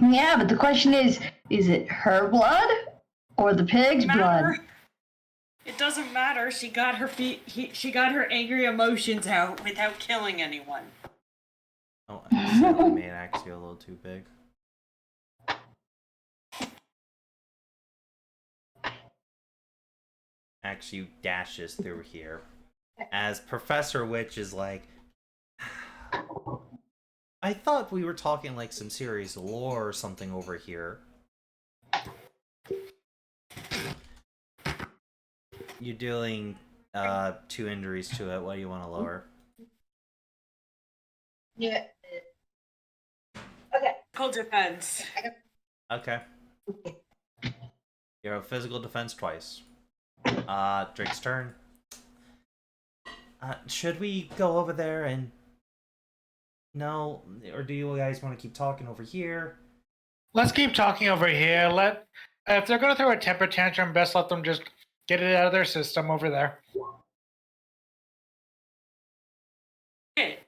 Yeah, but the question is it her blood or the pig's blood? It doesn't matter. She got her she got her angry emotions out without killing anyone. Oh, I accidentally made Axie a little too big. Axie dashes through here. As Professor Witch is like, I thought we were talking like some serious lore or something over here. You're dealing 2 injuries to it. What do you want to lower? Yeah. Cold defense. Okay. You have physical defense twice. Drake's turn. Should we go over there and... No? Or do you guys want to keep talking over here? Let's keep talking over here. If they're going to throw a temper tantrum, best let them just get it out of their system over there. Okay.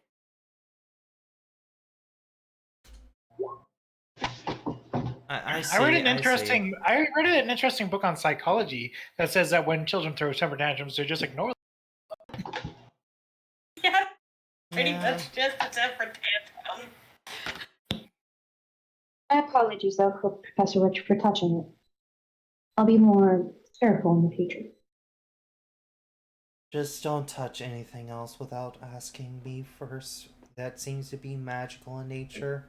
I read an see. interesting. I read an interesting book on psychology that says that when children throw temper tantrums, they just ignore them. Yeah, pretty much just a temper tantrum. My apologies, though, for Professor Rich for touching it. I'll be more careful in the future. Just don't touch anything else without asking me first. That seems to be magical in nature.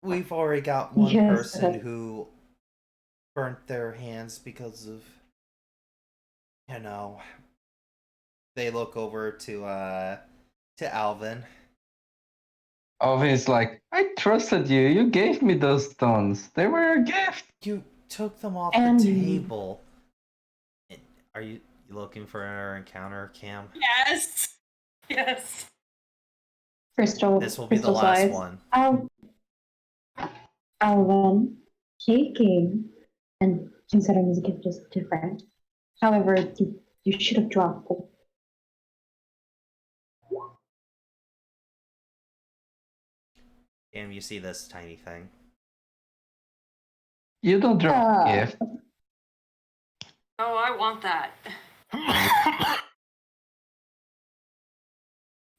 We've already got one person who burnt their hands because of, they look over to Alvin. Alvin's like, I trusted you. You gave me those stones. They were a gift. You took them off the table. Are you looking for another encounter, Cam? Yes. Yes. Crystal. This will be the last one. Alvin, taking and considering as a gift is different. However, you should have dropped them. Cam, you see this tiny thing. You don't drop a gift. Oh, I want that.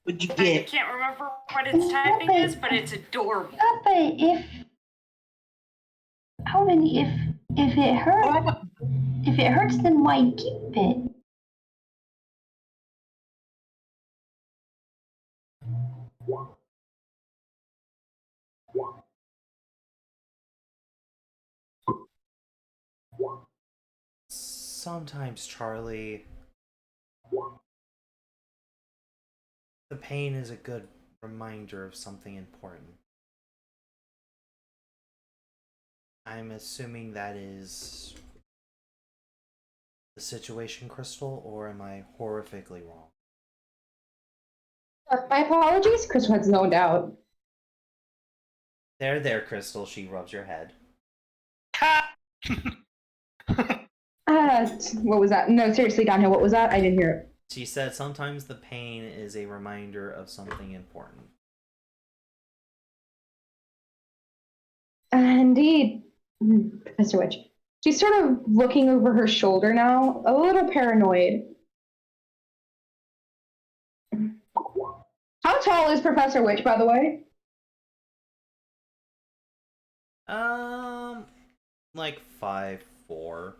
What'd you I get? can't remember what its typing is, but it's adorable. But if it hurts, then why keep it? Sometimes, Charlie, the pain is a good reminder of something important. I'm assuming that is the situation, Crystal, or am I horrifically wrong? My apologies, Crystal has no doubt. There, Crystal, she rubs your head. What was that? No, seriously, Downhill, what was that? I didn't hear it. She said sometimes the pain is a reminder of something important. Indeed, Professor Witch. She's sort of looking over her shoulder now, a little paranoid. How tall is Professor Witch, by the way? Like 5'4".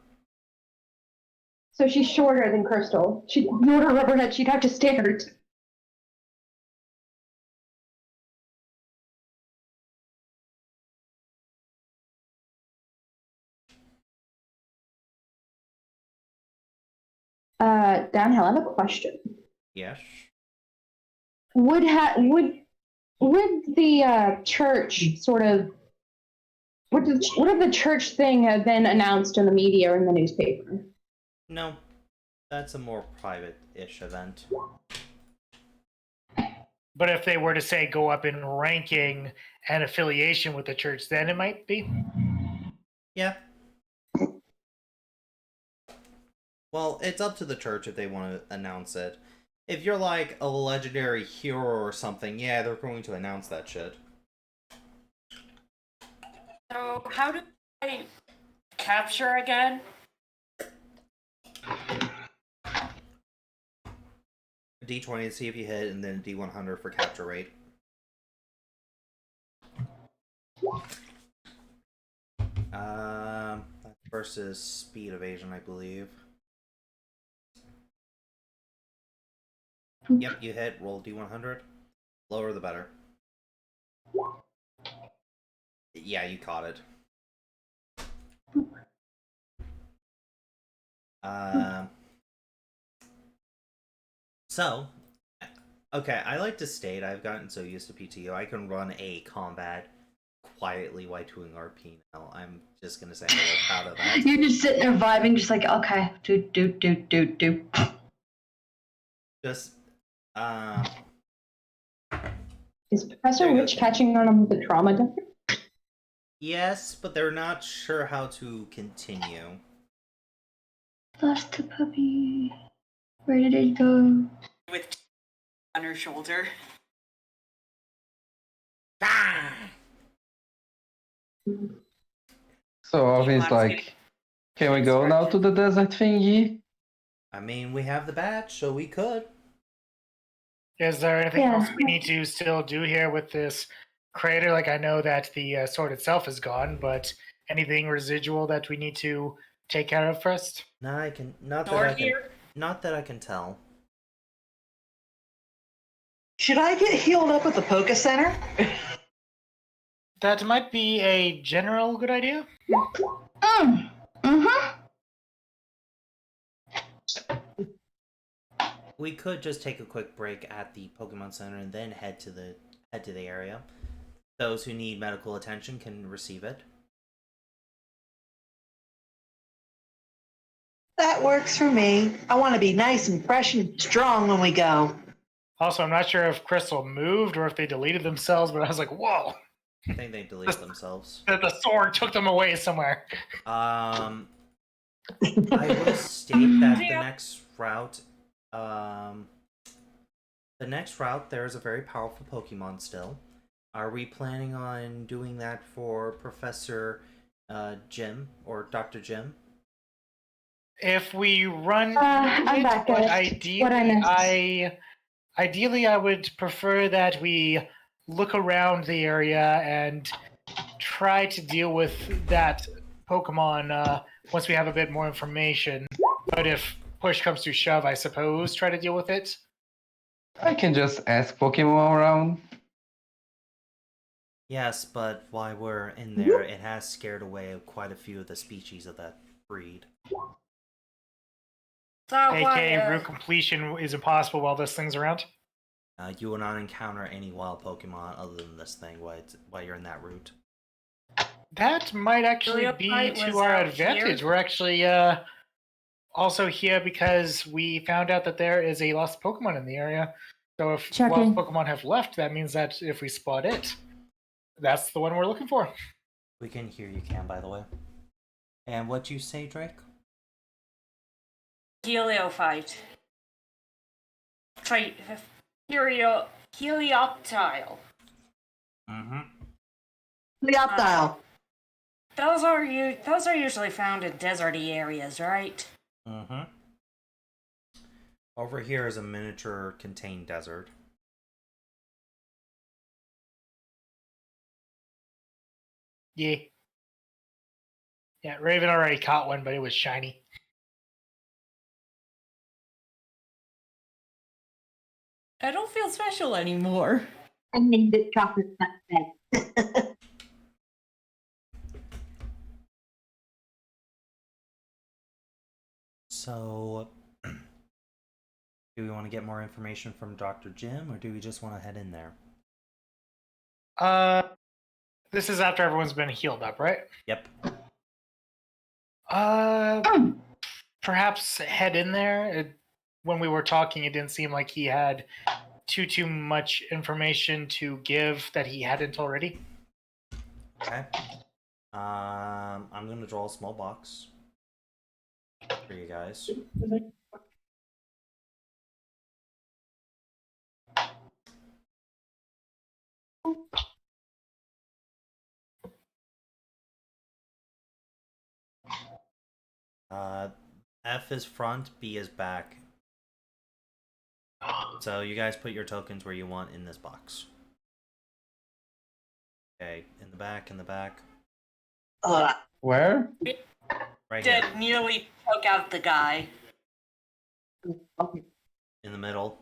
So she's shorter than Crystal. She'd not her rubber head, she'd have to stand. Downhill, I have a question. Yes. Would the church sort of would the church thing have been announced in the media or in the newspaper? No, that's a more private-ish event. But if they were to say go up in ranking and affiliation with the church, then it might be. Yeah. Well, it's up to the church if they want to announce it. If you're like a legendary hero or something, yeah, they're going to announce that shit. So, how do I capture again? D20 to see if you hit, and then D100 for capture rate. Versus speed evasion, I believe. Yep, you hit. Roll D100. Lower the better. Yeah, you caught it. So, okay, I like to state I've gotten so used to PTO, I can run a combat quietly while doing RP now. I'm just gonna say I'm a little proud of that. You're just sitting there vibing, just like, okay, do. Just, Is Professor Witch catching on with the trauma dump? Yes, but they're not sure how to continue. Lost a puppy. Where did it go? With on her shoulder. So Alvin's like, can we go now to the desert thingy? I mean, we have the badge, so we could. Is there anything Yeah. else we need to still do here with this crater? Like, I know that the sword itself is gone, but anything residual that we need to take care of first? Not that Sword I can, here? not that I can tell. Should I get healed up at the Poke Center? That might be a general good idea. Mm-hmm. We could just take a quick break at the Pokemon Center and then head to the area. Those who need medical attention can receive it. That works for me. I want to be nice and fresh and strong when we go. Also, I'm not sure if Crystal moved or if they deleted themselves, but I was like, whoa, I think they deleted themselves. the sword took them away somewhere. I will state that the next route, there's a very powerful Pokemon still. Are we planning on doing that for Professor Jim or Dr. Jim? If we run, I'm back but at what I missed. ideally, I would prefer that we look around the area and try to deal with that Pokemon once we have a bit more information. But if push comes to shove, I suppose try to deal with it. I can just ask Pokemon around. Yes, but while we're in there, it has scared away quite a few of the species of that breed. So AKA route completion is impossible while this thing's around. You will not encounter any wild Pokemon other than this thing while you're in that route. That might actually be Leopard to was our out advantage. here. We're actually also here because we found out that there is a lost Pokemon in the area. So if Checking. lost Pokemon have left, that means that if we spot it, that's the one we're looking for. We can hear you, Cam, by the way. And what you say, Drake? Heliophyte. Helioptile. Mm-hmm. Leoptile. Those are usually found in deserty areas, right? Mm-hmm. Over here is a miniature contained desert. Yeah. Yeah, Raven already caught one, but it was shiny. I don't feel special anymore. I made the chocolate nutmeg. So, do we want to get more information from Dr. Jim, or do we just want to head in there? This is after everyone's been healed up, right? Yep. Perhaps head in there. When we were talking, it didn't seem like he had too much information to give that he hadn't already. Okay. I'm gonna draw a small box for you guys. F is front, B is back. So you guys put your tokens where you want in this box. Okay, in the back, in the back. Where? Right here. Did nearly took out the guy. In the middle.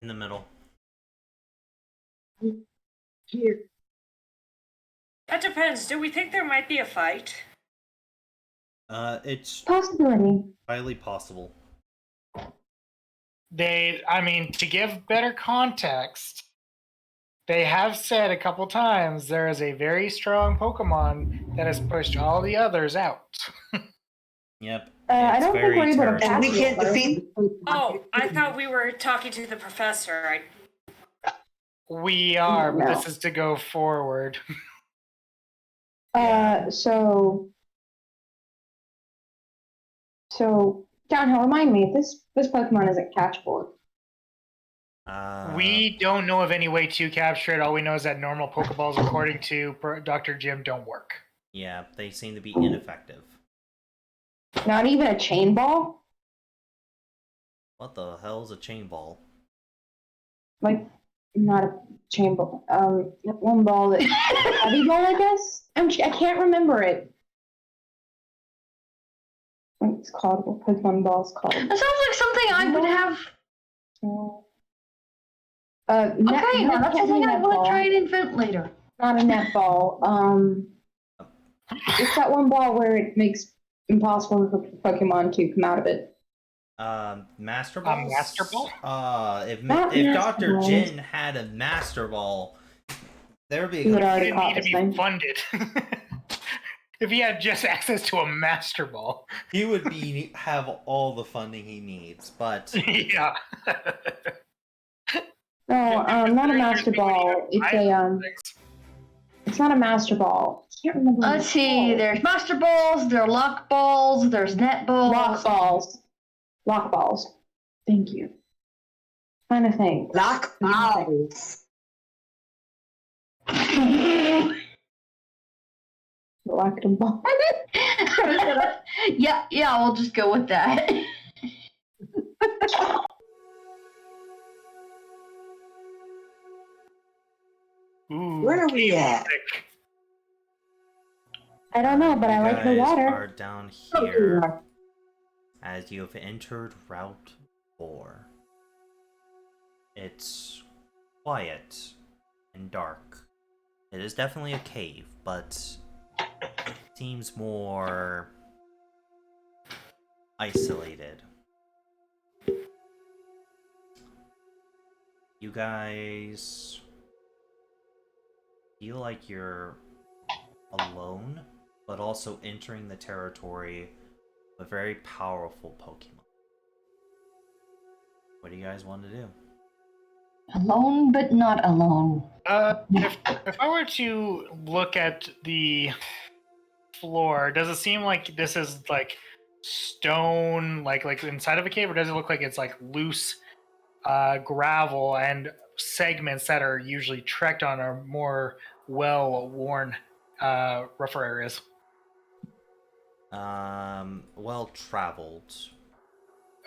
In the middle. Here. That depends. Do we think there might be a fight? It's Possibility. highly possible. To give better context, they have said a couple times there is a very strong Pokemon that has pushed all the others out. Yep. I don't think we're able to territorial. And we pass can't it, defeat. Oh, I thought we were talking to the professor. We are, but No. this is to go forward. Yeah. So Downhill, remind me, this Pokemon isn't catchable. We don't know of any way to capture it. All we know is that normal Pokeballs, according to Dr. Jim, don't work. Yeah, they seem to be ineffective. Not even a chain ball? What the hell is a chain ball? Like, not a chain ball. One ball that heavy ball, I guess. I can't remember it. What it's called? What Pokemon ball is called? That sounds like something I would have. Okay, now that's something I want to try and invent later. Not a netball. It's that one ball where it makes impossible for Pokemon to come out of it. Master Ball? Master Ball? If Master Dr. Balls. Jin had a Master Ball, there would be He would a... already He caught didn't this need to thing. be funded. If he had just access to a Master Ball. He would have all the funding he needs, but... Yeah. No, not a Master Ball. It's a It's not a Master Ball. I can't remember. Let's see. There's Master Balls. There are Lock Balls. There's Net Balls. Lock balls. Lock balls. Thank you. Trying to think. Lock balls. Lock them ball. Yeah, we'll just go with that. Ooh, Where are we at? I don't know, but I like the You guys water. are down here as you have entered Route 4. It's quiet and dark. It is definitely a cave, but it seems more isolated. You guys feel like you're alone, but also entering the territory of a very powerful Pokemon. What do you guys want to do? Alone, but not alone. If I were to look at the floor, does it seem like this is like stone, like inside of a cave, or does it look like it's like loose gravel and segments that are usually trekked on are more well-worn, rougher areas? Well traveled.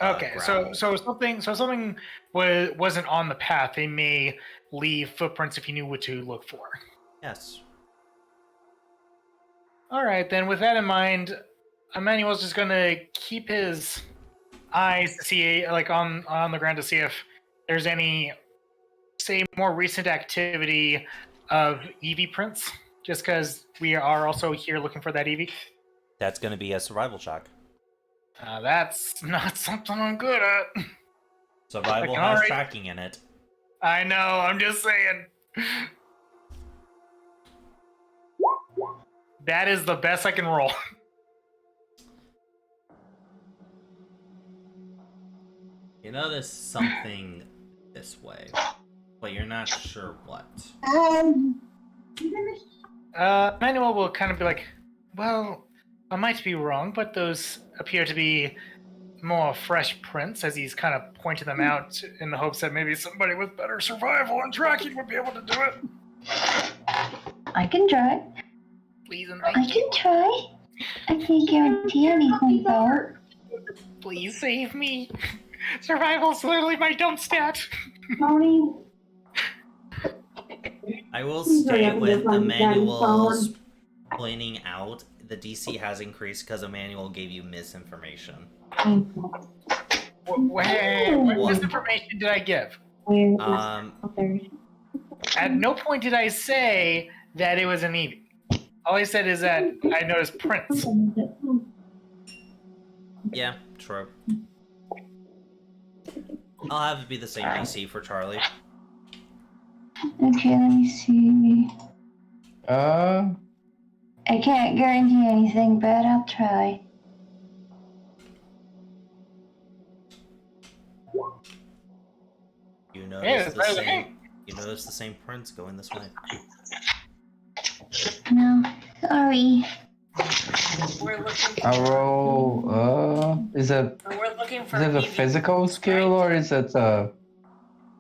Okay, gravel. so something wasn't on the path. They may leave footprints if you knew what to look for. Yes. All right, then with that in mind, Emmanuel's just gonna keep his eyes to see, like on the ground, to see if there's any, say, more recent activity of Eevee prints. Just because we are also here looking for that Eevee. That's going to be a survival check. That's not something I'm good at. Survival has tracking in it. I know, I'm just saying. That is the best I can roll. You notice something this way, but you're not sure what. Manuel will kind of be like, well, I might be wrong, but those appear to be more fresh prints, as he's kind of pointing them out in the hopes that maybe somebody with better survival and tracking would be able to do it. I can try. Please and I thank you. can try. I can't guarantee anything, though. Please save me. Survival's literally my dumb stat. Tony. I will stay with Emmanuel's pointing out the DC has increased because Emmanuel gave you misinformation. What misinformation did I give? At no point did I say that it was an Eevee. All I said is that I noticed prints. Yeah, true. I'll have it be the same DC for Charlie. Okay, let me see. Uh, I can't guarantee anything, but I'll try. You notice the same. You notice the same prints going this way. No. Sorry. We're looking for. I roll. Is it We're looking for. a EV physical skill or is it a?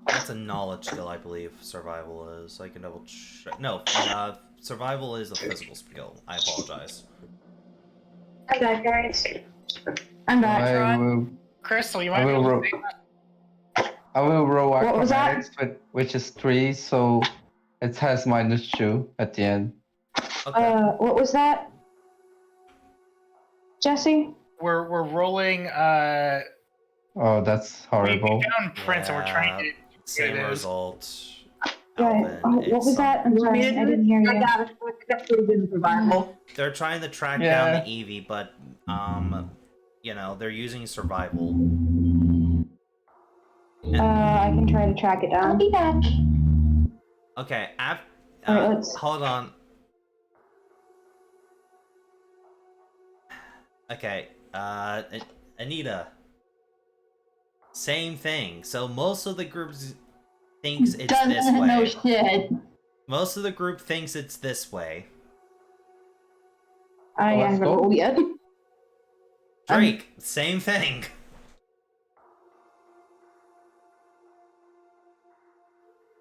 That's a knowledge skill, I believe. Survival is. I can double check. No, survival is a physical skill. I apologize. I'm back, guys. I'm back. I will. Crystal, you I might be will able roll. to I will roll What was that? acrobatics, which is 3, so it has -2 at the end. Okay. What was that? Jesse? We're rolling. Oh, that's We horrible. found prints and we're trying to. Same it is. result. Yeah. Alvin, Oh, what it's was that? I'm sorry, I didn't hear I you. got it. That's pretty good in survival. They're trying to track Yeah. down the Eevee, but you know, they're using survival. I can try to track it down. I'll be back. Okay, Alright, let's- hold on. Okay, Anita. Same thing. So most of the groups thinks it's this Doesn't way. know shit. Most of the group thinks it's this way. I let's haven't go. rolled yet. Drake, same thing.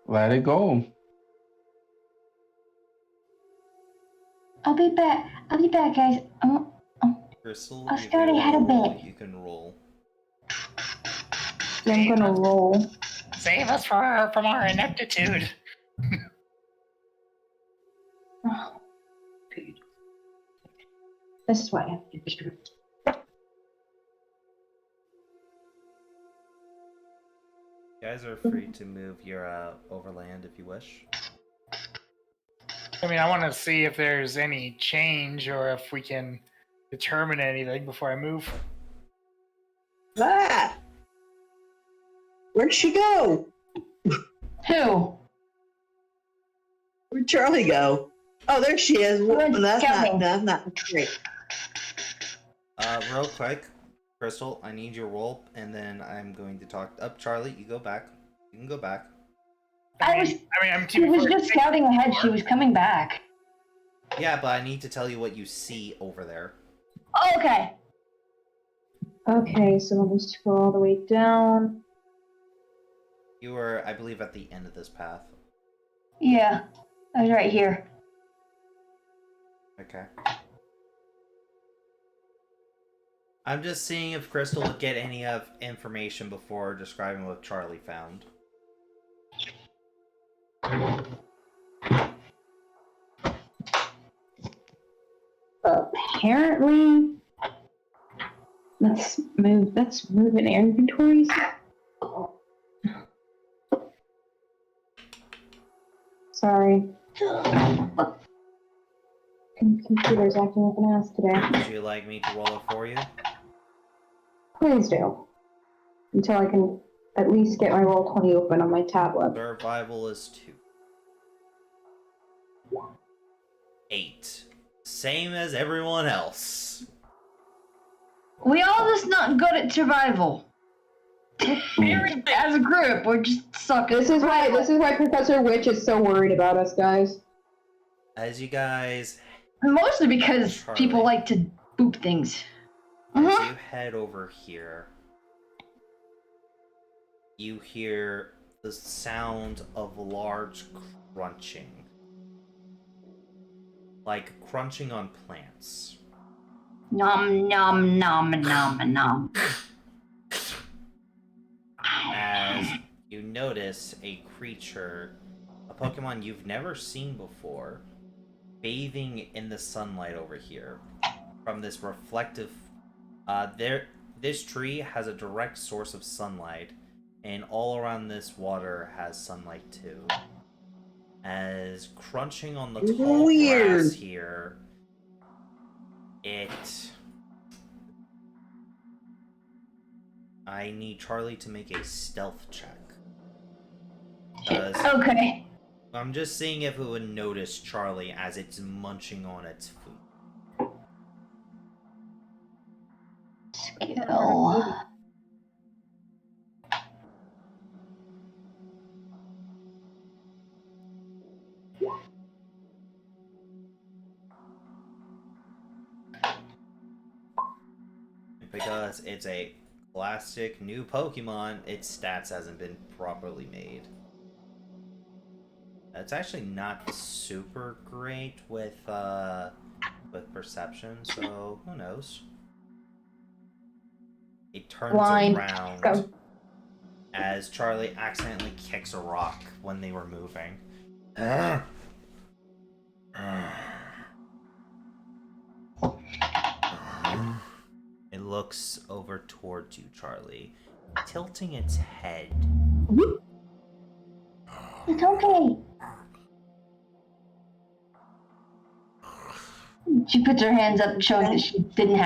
Let it go. I'll be back. I'll be back, guys. Crystal, I if you already had a wanna roll, bit. you can roll. I'm gonna roll. Save us from our ineptitude. This is what I have to do. You guys are free to move your overland if you wish. I mean, I want to see if there's any change or if we can determine anything before I move. Ah! Where'd she go? Who? Where'd Charlie go? Oh, there she is. Where's That's Kelvin? not great. Real quick, Crystal, I need your roll, and then I'm going to talk up. Charlie, you go back. You can go back. I'm She too was just scouting ahead. She was coming back. Yeah, but I need to tell you what you see over there. Oh, okay. Okay, so let me scroll all the way down. You were, I believe, at the end of this path. Yeah, I was right here. Okay. I'm just seeing if Crystal would get any of information before describing what Charlie found. Apparently, let's move in air inventories. Sorry. Computer's acting like an ass today. Would you like me to roll it for you? Please do. Until I can at least get my Roll20 open on my tablet. Survival is 2. 8. Same as everyone else. We all just not good at survival. As a group, we're just suckers. This is why Professor Witch is so worried about us, guys. As you guys, Mostly because Charlie. people like to boop things. as you head over here, you hear the sound of large crunching. Like crunching on plants. Nom nom nom nom nom. As you notice a creature, a Pokemon you've never seen before, bathing in the sunlight over here from this reflective. This tree has a direct source of sunlight, and all around this water has sunlight too. As crunching on the tall Weird. grass here, I need Charlie to make a stealth check. 'Cause Okay. I'm just seeing if it would notice Charlie as it's munching on its food. Skill. Because it's a classic new Pokemon, its stats hasn't been properly made. It's actually not super great with perception, so who knows? It turns Blind. around Go. as Charlie accidentally kicks a rock when they were moving. It looks over towards you, Charlie, tilting its head. It's okay. She puts her hands up, showing that she didn't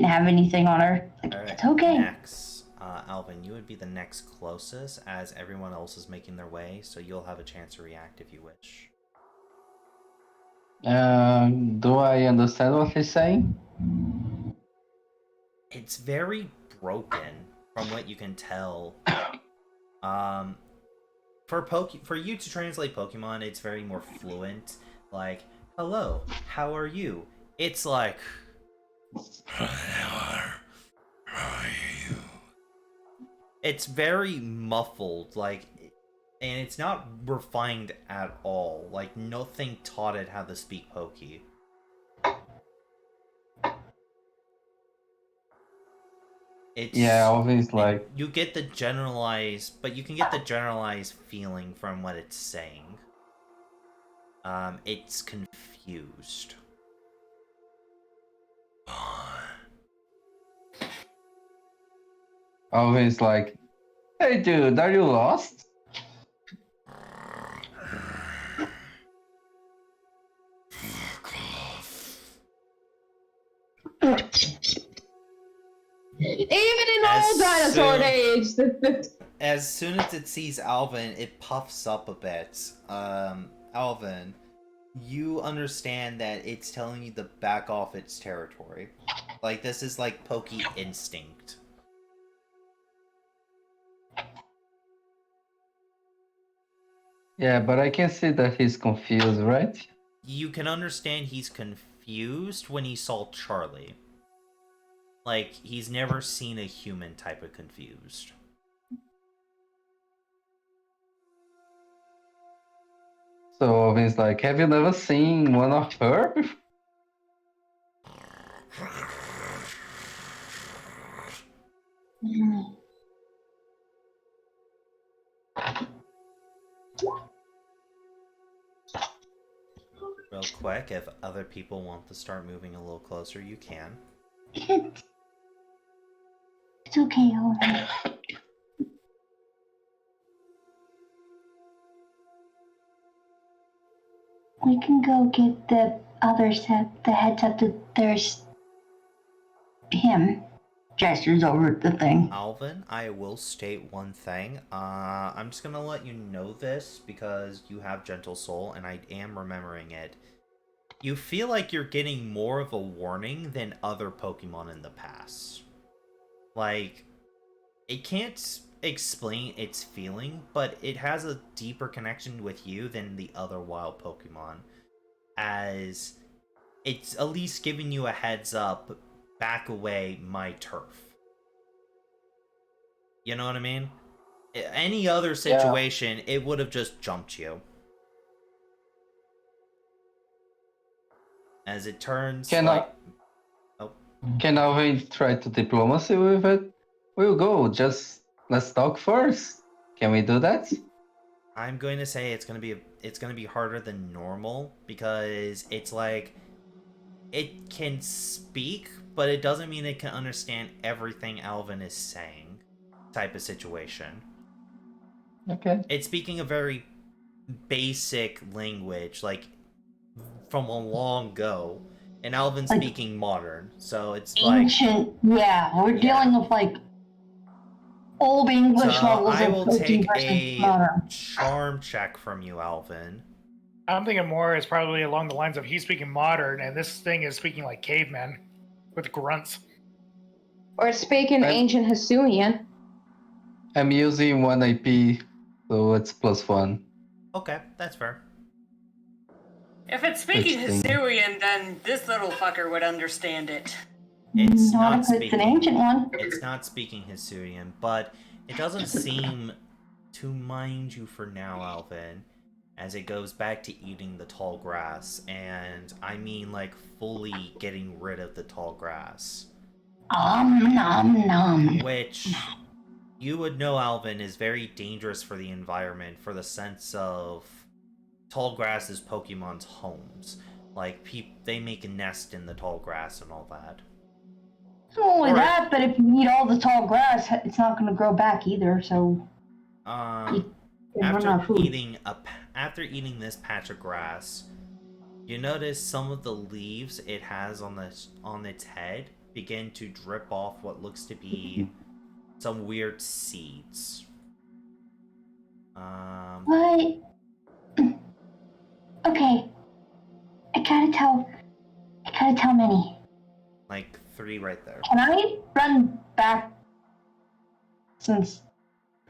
have anything on her. Like, All right, it's okay. Next, Alvin, you would be the next closest, as everyone else is making their way, so you'll have a chance to react if you wish. Do I understand what he's saying? It's very broken, from what you can tell. For you to translate Pokemon, it's very more fluent. Like, hello, how are you? It's like, it's very muffled, like, and it's not refined at all. Like, nothing taught it how to speak Poke. It's, Yeah, always like. you get the generalized, but you can get the generalized feeling from what it's saying. It's confused. Always like, hey dude, are you lost? Even in old dinosaur days. As soon as it sees Alvin, it puffs up a bit. Alvin, you understand that it's telling you to back off its territory. Like, this is like Poke instinct. Yeah, but I can see that he's confused, right? You can understand he's confused when he saw Charlie. Like, he's never seen a human type of confused. So he's like, have you never seen one of her? Real quick, if other people want to start moving a little closer, you can. It's okay, Oliver. We can go get the other set, the heads up to there's him. Gestures over the thing. Alvin, I will state one thing. I'm just gonna let you know this because you have Gentle Soul, and I am remembering it. You feel like you're getting more of a warning than other Pokemon in the past. Like, it can't explain its feeling, but it has a deeper connection with you than the other wild Pokemon. As it's at least giving you a heads up, back away, my turf. You know what I mean? Any other situation, it would have just jumped you. As it turns, Can I try to diplomacy with it? We'll go. Just let's talk first. Can we do that? I'm going to say it's gonna be harder than normal because it's like it can speak, but it doesn't mean it can understand everything Alvin is saying. Type of situation. Okay. It's speaking a very basic language, like from a long ago, and Alvin's Like speaking modern, so it's ancient. We're dealing with like old English so levels I of will Pokemon take versus a modern. charm check from you, Alvin. I'm thinking more is probably along the lines of he's speaking modern, and this thing is speaking like cavemen with grunts. Or speaking ancient Hisuian. I'm using 1 AP, so it's +1. Okay, that's fair. If it's speaking Interesting. Hisuian, then this little fucker would understand it. It's Not not if it's an speaking. ancient one. It's not speaking Hisuian, but it doesn't seem to mind you for now, Alvin, as it goes back to eating the tall grass, and I mean like fully getting rid of the tall grass. Nom nom. Which you would know, Alvin, is very dangerous for the environment, for the sense of tall grass is Pokemon's homes. Like, they make a nest in the tall grass and all that. Not only that, but if you eat all the tall grass, it's not going to grow back either. So After eating this patch of grass, you notice some of the leaves it has on its head begin to drip off what looks to be some weird seeds. What? Okay. I gotta tell Minnie. Like 3 right there. Can I run back? Since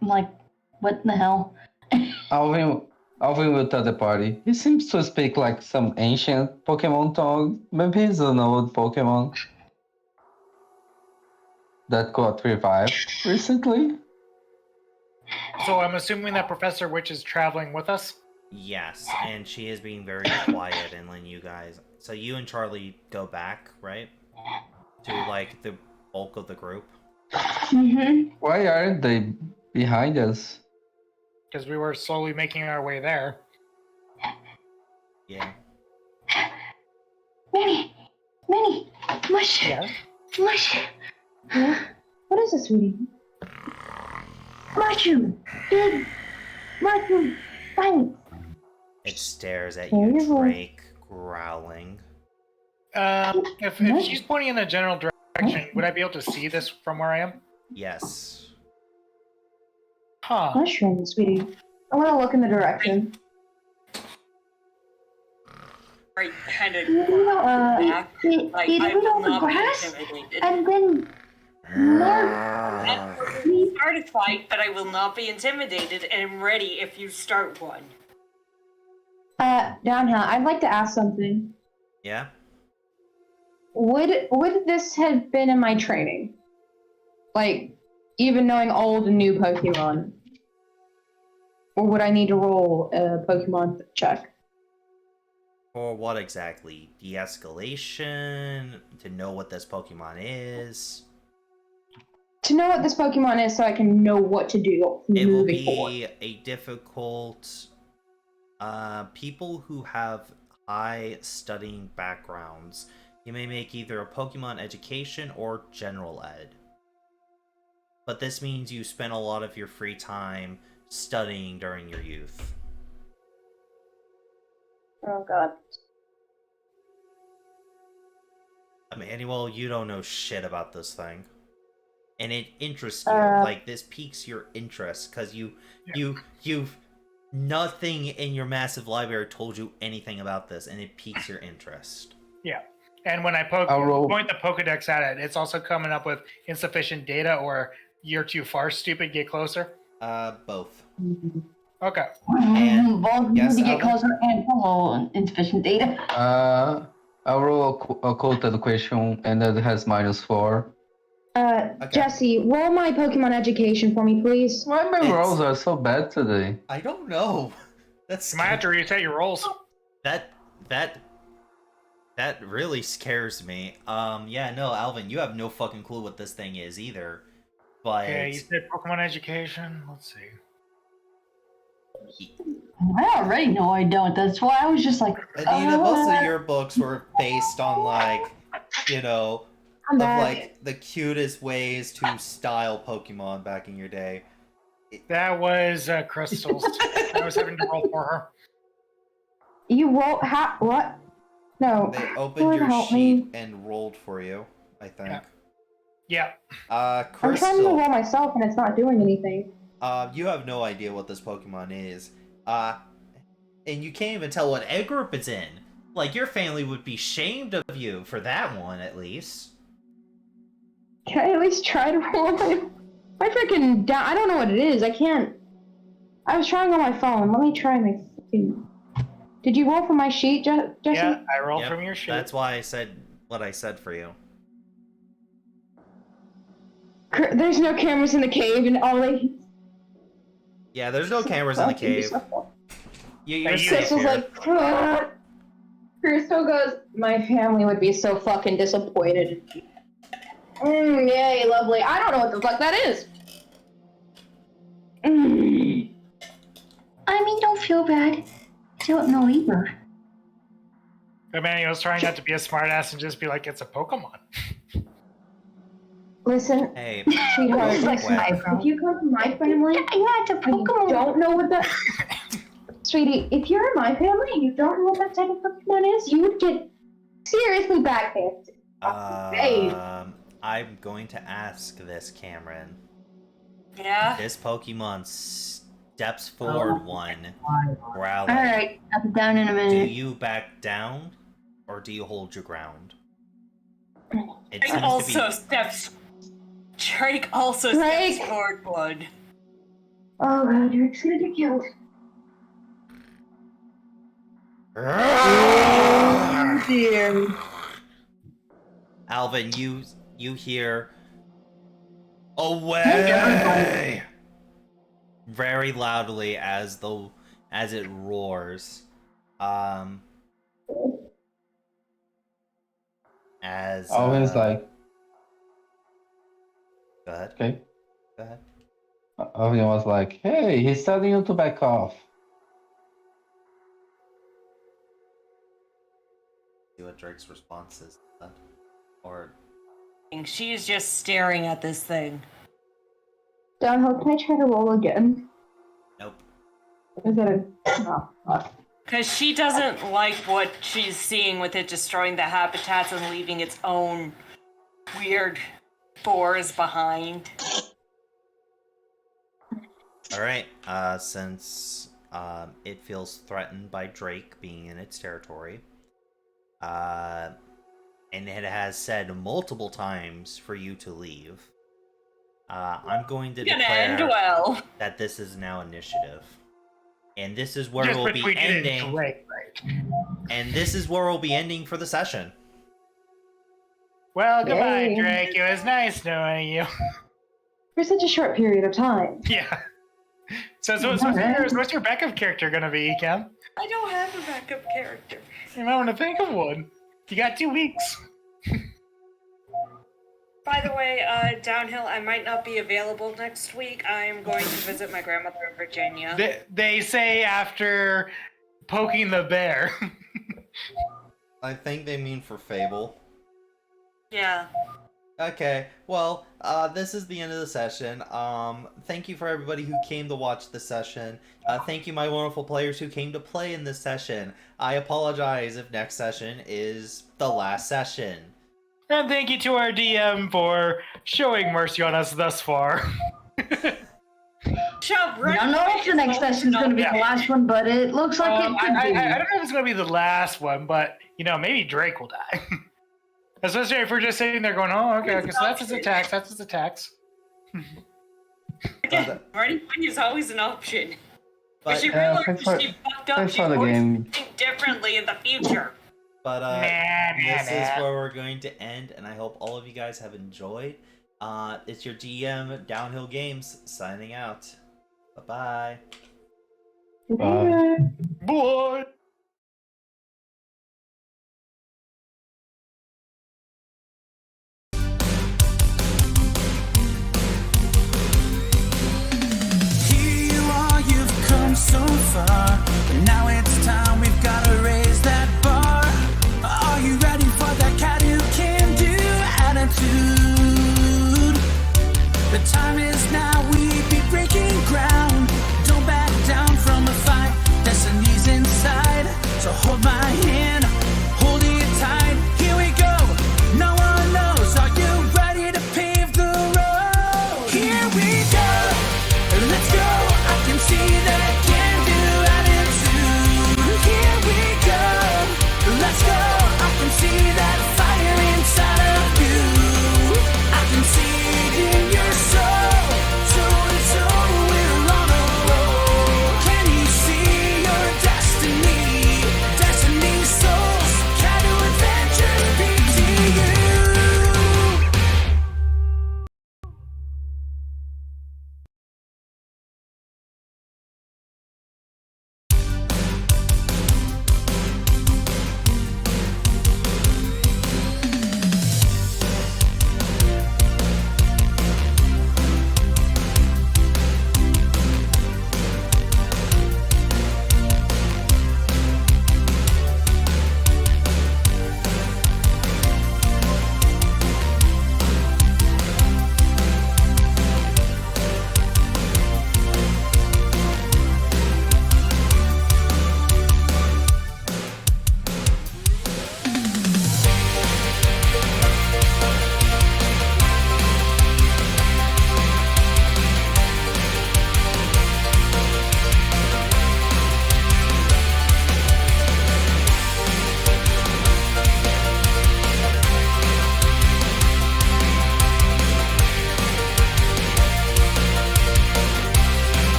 I'm like, what in the hell? Alvin will tell the party. He seems to speak like some ancient Pokemon tongue. Maybe he's an old Pokemon that got revived recently. So I'm assuming that Professor Witch is traveling with us? Yes, and she is being very quiet and letting you guys... So you and Charlie go back, right? To, like, the bulk of the group? Mm-hmm. Why aren't they behind us? Because we were slowly making our way there. Yeah. Minnie! Mush! Yeah? Mush! Huh? What is this, sweetie? Mushroom! Big mushroom! Silence! It stares at you, Drake, growling. If she's pointing in a general direction, would I be able to see this from where I am? Yes. Huh. Mushroom, sweetie. I want to look in the direction. Right, headed It like, I ate will all the not be grass, intimidated. and then more. Start a fight, but I will not be intimidated, and am ready if you start one. Downhill, I'd like to ask something. Yeah? Would this have been in my training? Like, even knowing old and new Pokemon? Or would I need to roll a Pokemon check? For what exactly? De-escalation? To know what this Pokemon is? To know what this Pokemon is so I can know what to do It will moving forward. be a difficult... people who have high studying backgrounds, you may make either a Pokemon education or general ed. But this means you spend a lot of your free time studying during your youth. Oh god. Emmanuel, you don't know shit about this thing. And it interests you. Like, this piques your interest, because you've nothing in your massive library told you anything about this, and it piques your interest. Yeah. And when I point the Pokedex at it, it's also coming up with insufficient data or you're too far, stupid, get closer? Both. Okay. And Both yes, need to get Alvin? closer and follow insufficient data. I'll roll a quoted question, and it has -4. Jesse, roll my Pokemon education for me, please. Why my rolls are so bad today? I don't know. You might have to reset your rolls. That really scares me. Yeah, no, Alvin, you have no fucking clue what this thing is either. But Okay, you said Pokemon education. Let's see. I already know I don't. That's why I was just like. Anita, most of your books were based on, like, you know, I'm back. like the cutest ways to style Pokemon back in your day. That was Crystals. I was having to roll for her. You roll what? No. They opened your help sheet me. and rolled for you, I think. Yeah. I'm trying to roll Crystal, myself and it's not doing anything. you have no idea what this Pokemon is. And you can't even tell what egg group it's in. Like, your family would be shamed of you for that one, at least. Can I at least try to roll my freaking down? I don't know what it is. I can't. I was trying on my phone. Let me try my freaking. Did you roll for my sheet, Jesse? Yeah, I rolled Yep, from your sheet. That's why I said what I said for you. There's no cameras in the cave, and all they. Yeah, there's no cameras in the cave. You're safe Crystal's here. like, "Ah." Crystal goes, my family would be so fucking disappointed. Yay, lovely. I don't know what the fuck that is. I mean, don't feel bad. I don't know either. Emmanuel's trying not to be a smartass and just be like, it's a Pokemon. Listen, Hey, sweetheart, It's like my if you come from my family, Yeah, it's a and you Pokemon. don't know what that... Sweetie, if you're in my family and you don't know what that type of Pokemon is, you would get seriously backhanded. I'm going to ask this, Cameron. Yeah? This Pokemon steps forward one, growling. Alright, I'll be down in a Do minute. you back down, or do you hold your ground? It Drake seems also to steps. Drake also Drake! steps forward one. Oh god, Drake's gonna get killed. Oh dear. Alvin, you hear away very loudly as it roars. As Always like, go ahead. okay. Go ahead. Alvin was like, hey, he's telling you to back off. See what Drake's response is. Or She's just staring at this thing. Downhill, can I try to roll again? nope. Is that a... Oh, fuck. Because she doesn't like what she's seeing with it destroying the habitats and leaving its own weird spores behind. Alright, since it feels threatened by Drake being in its territory, and it has said multiple times for you to leave, I'm going to Gonna end declare well. that this is now initiative. And this is where Just we'll be between it and ending. Drake, right? And this is where we'll be ending for the session. Well, goodbye, Yay. Drake. It was nice knowing you. For such a short period of time. Yeah. So Alright. what's your backup character gonna be, Cam? I don't have a backup character. You might want to think of one. You got 2 weeks. By the way, Downhill, I might not be available next week. I am going to visit my grandmother in Virginia. They say after poking the bear. I think they mean for Fable. Yeah. Okay, well, this is the end of the session. Thank you for everybody who came to watch the session. Thank you, my wonderful players who came to play in this session. I apologize if next session is the last session. And thank you to our DM for showing mercy on us thus far. Shove I don't know if the next session's going to be the last one, but it looks like it could I be. don't know if it's going to be the last one, but, maybe Drake will die. Especially if we're just sitting there going, oh, okay, so that's his attacks, Again, running away is always an option. But But, she Yeah, realized thanks for- she fucked up. thanks She for the would game. think differently in the future. but this is Nah. where we're going to end, and I hope all of you guys have enjoyed. It's your GM, Downhill Games, signing out. Bye-bye. Bye. Boy!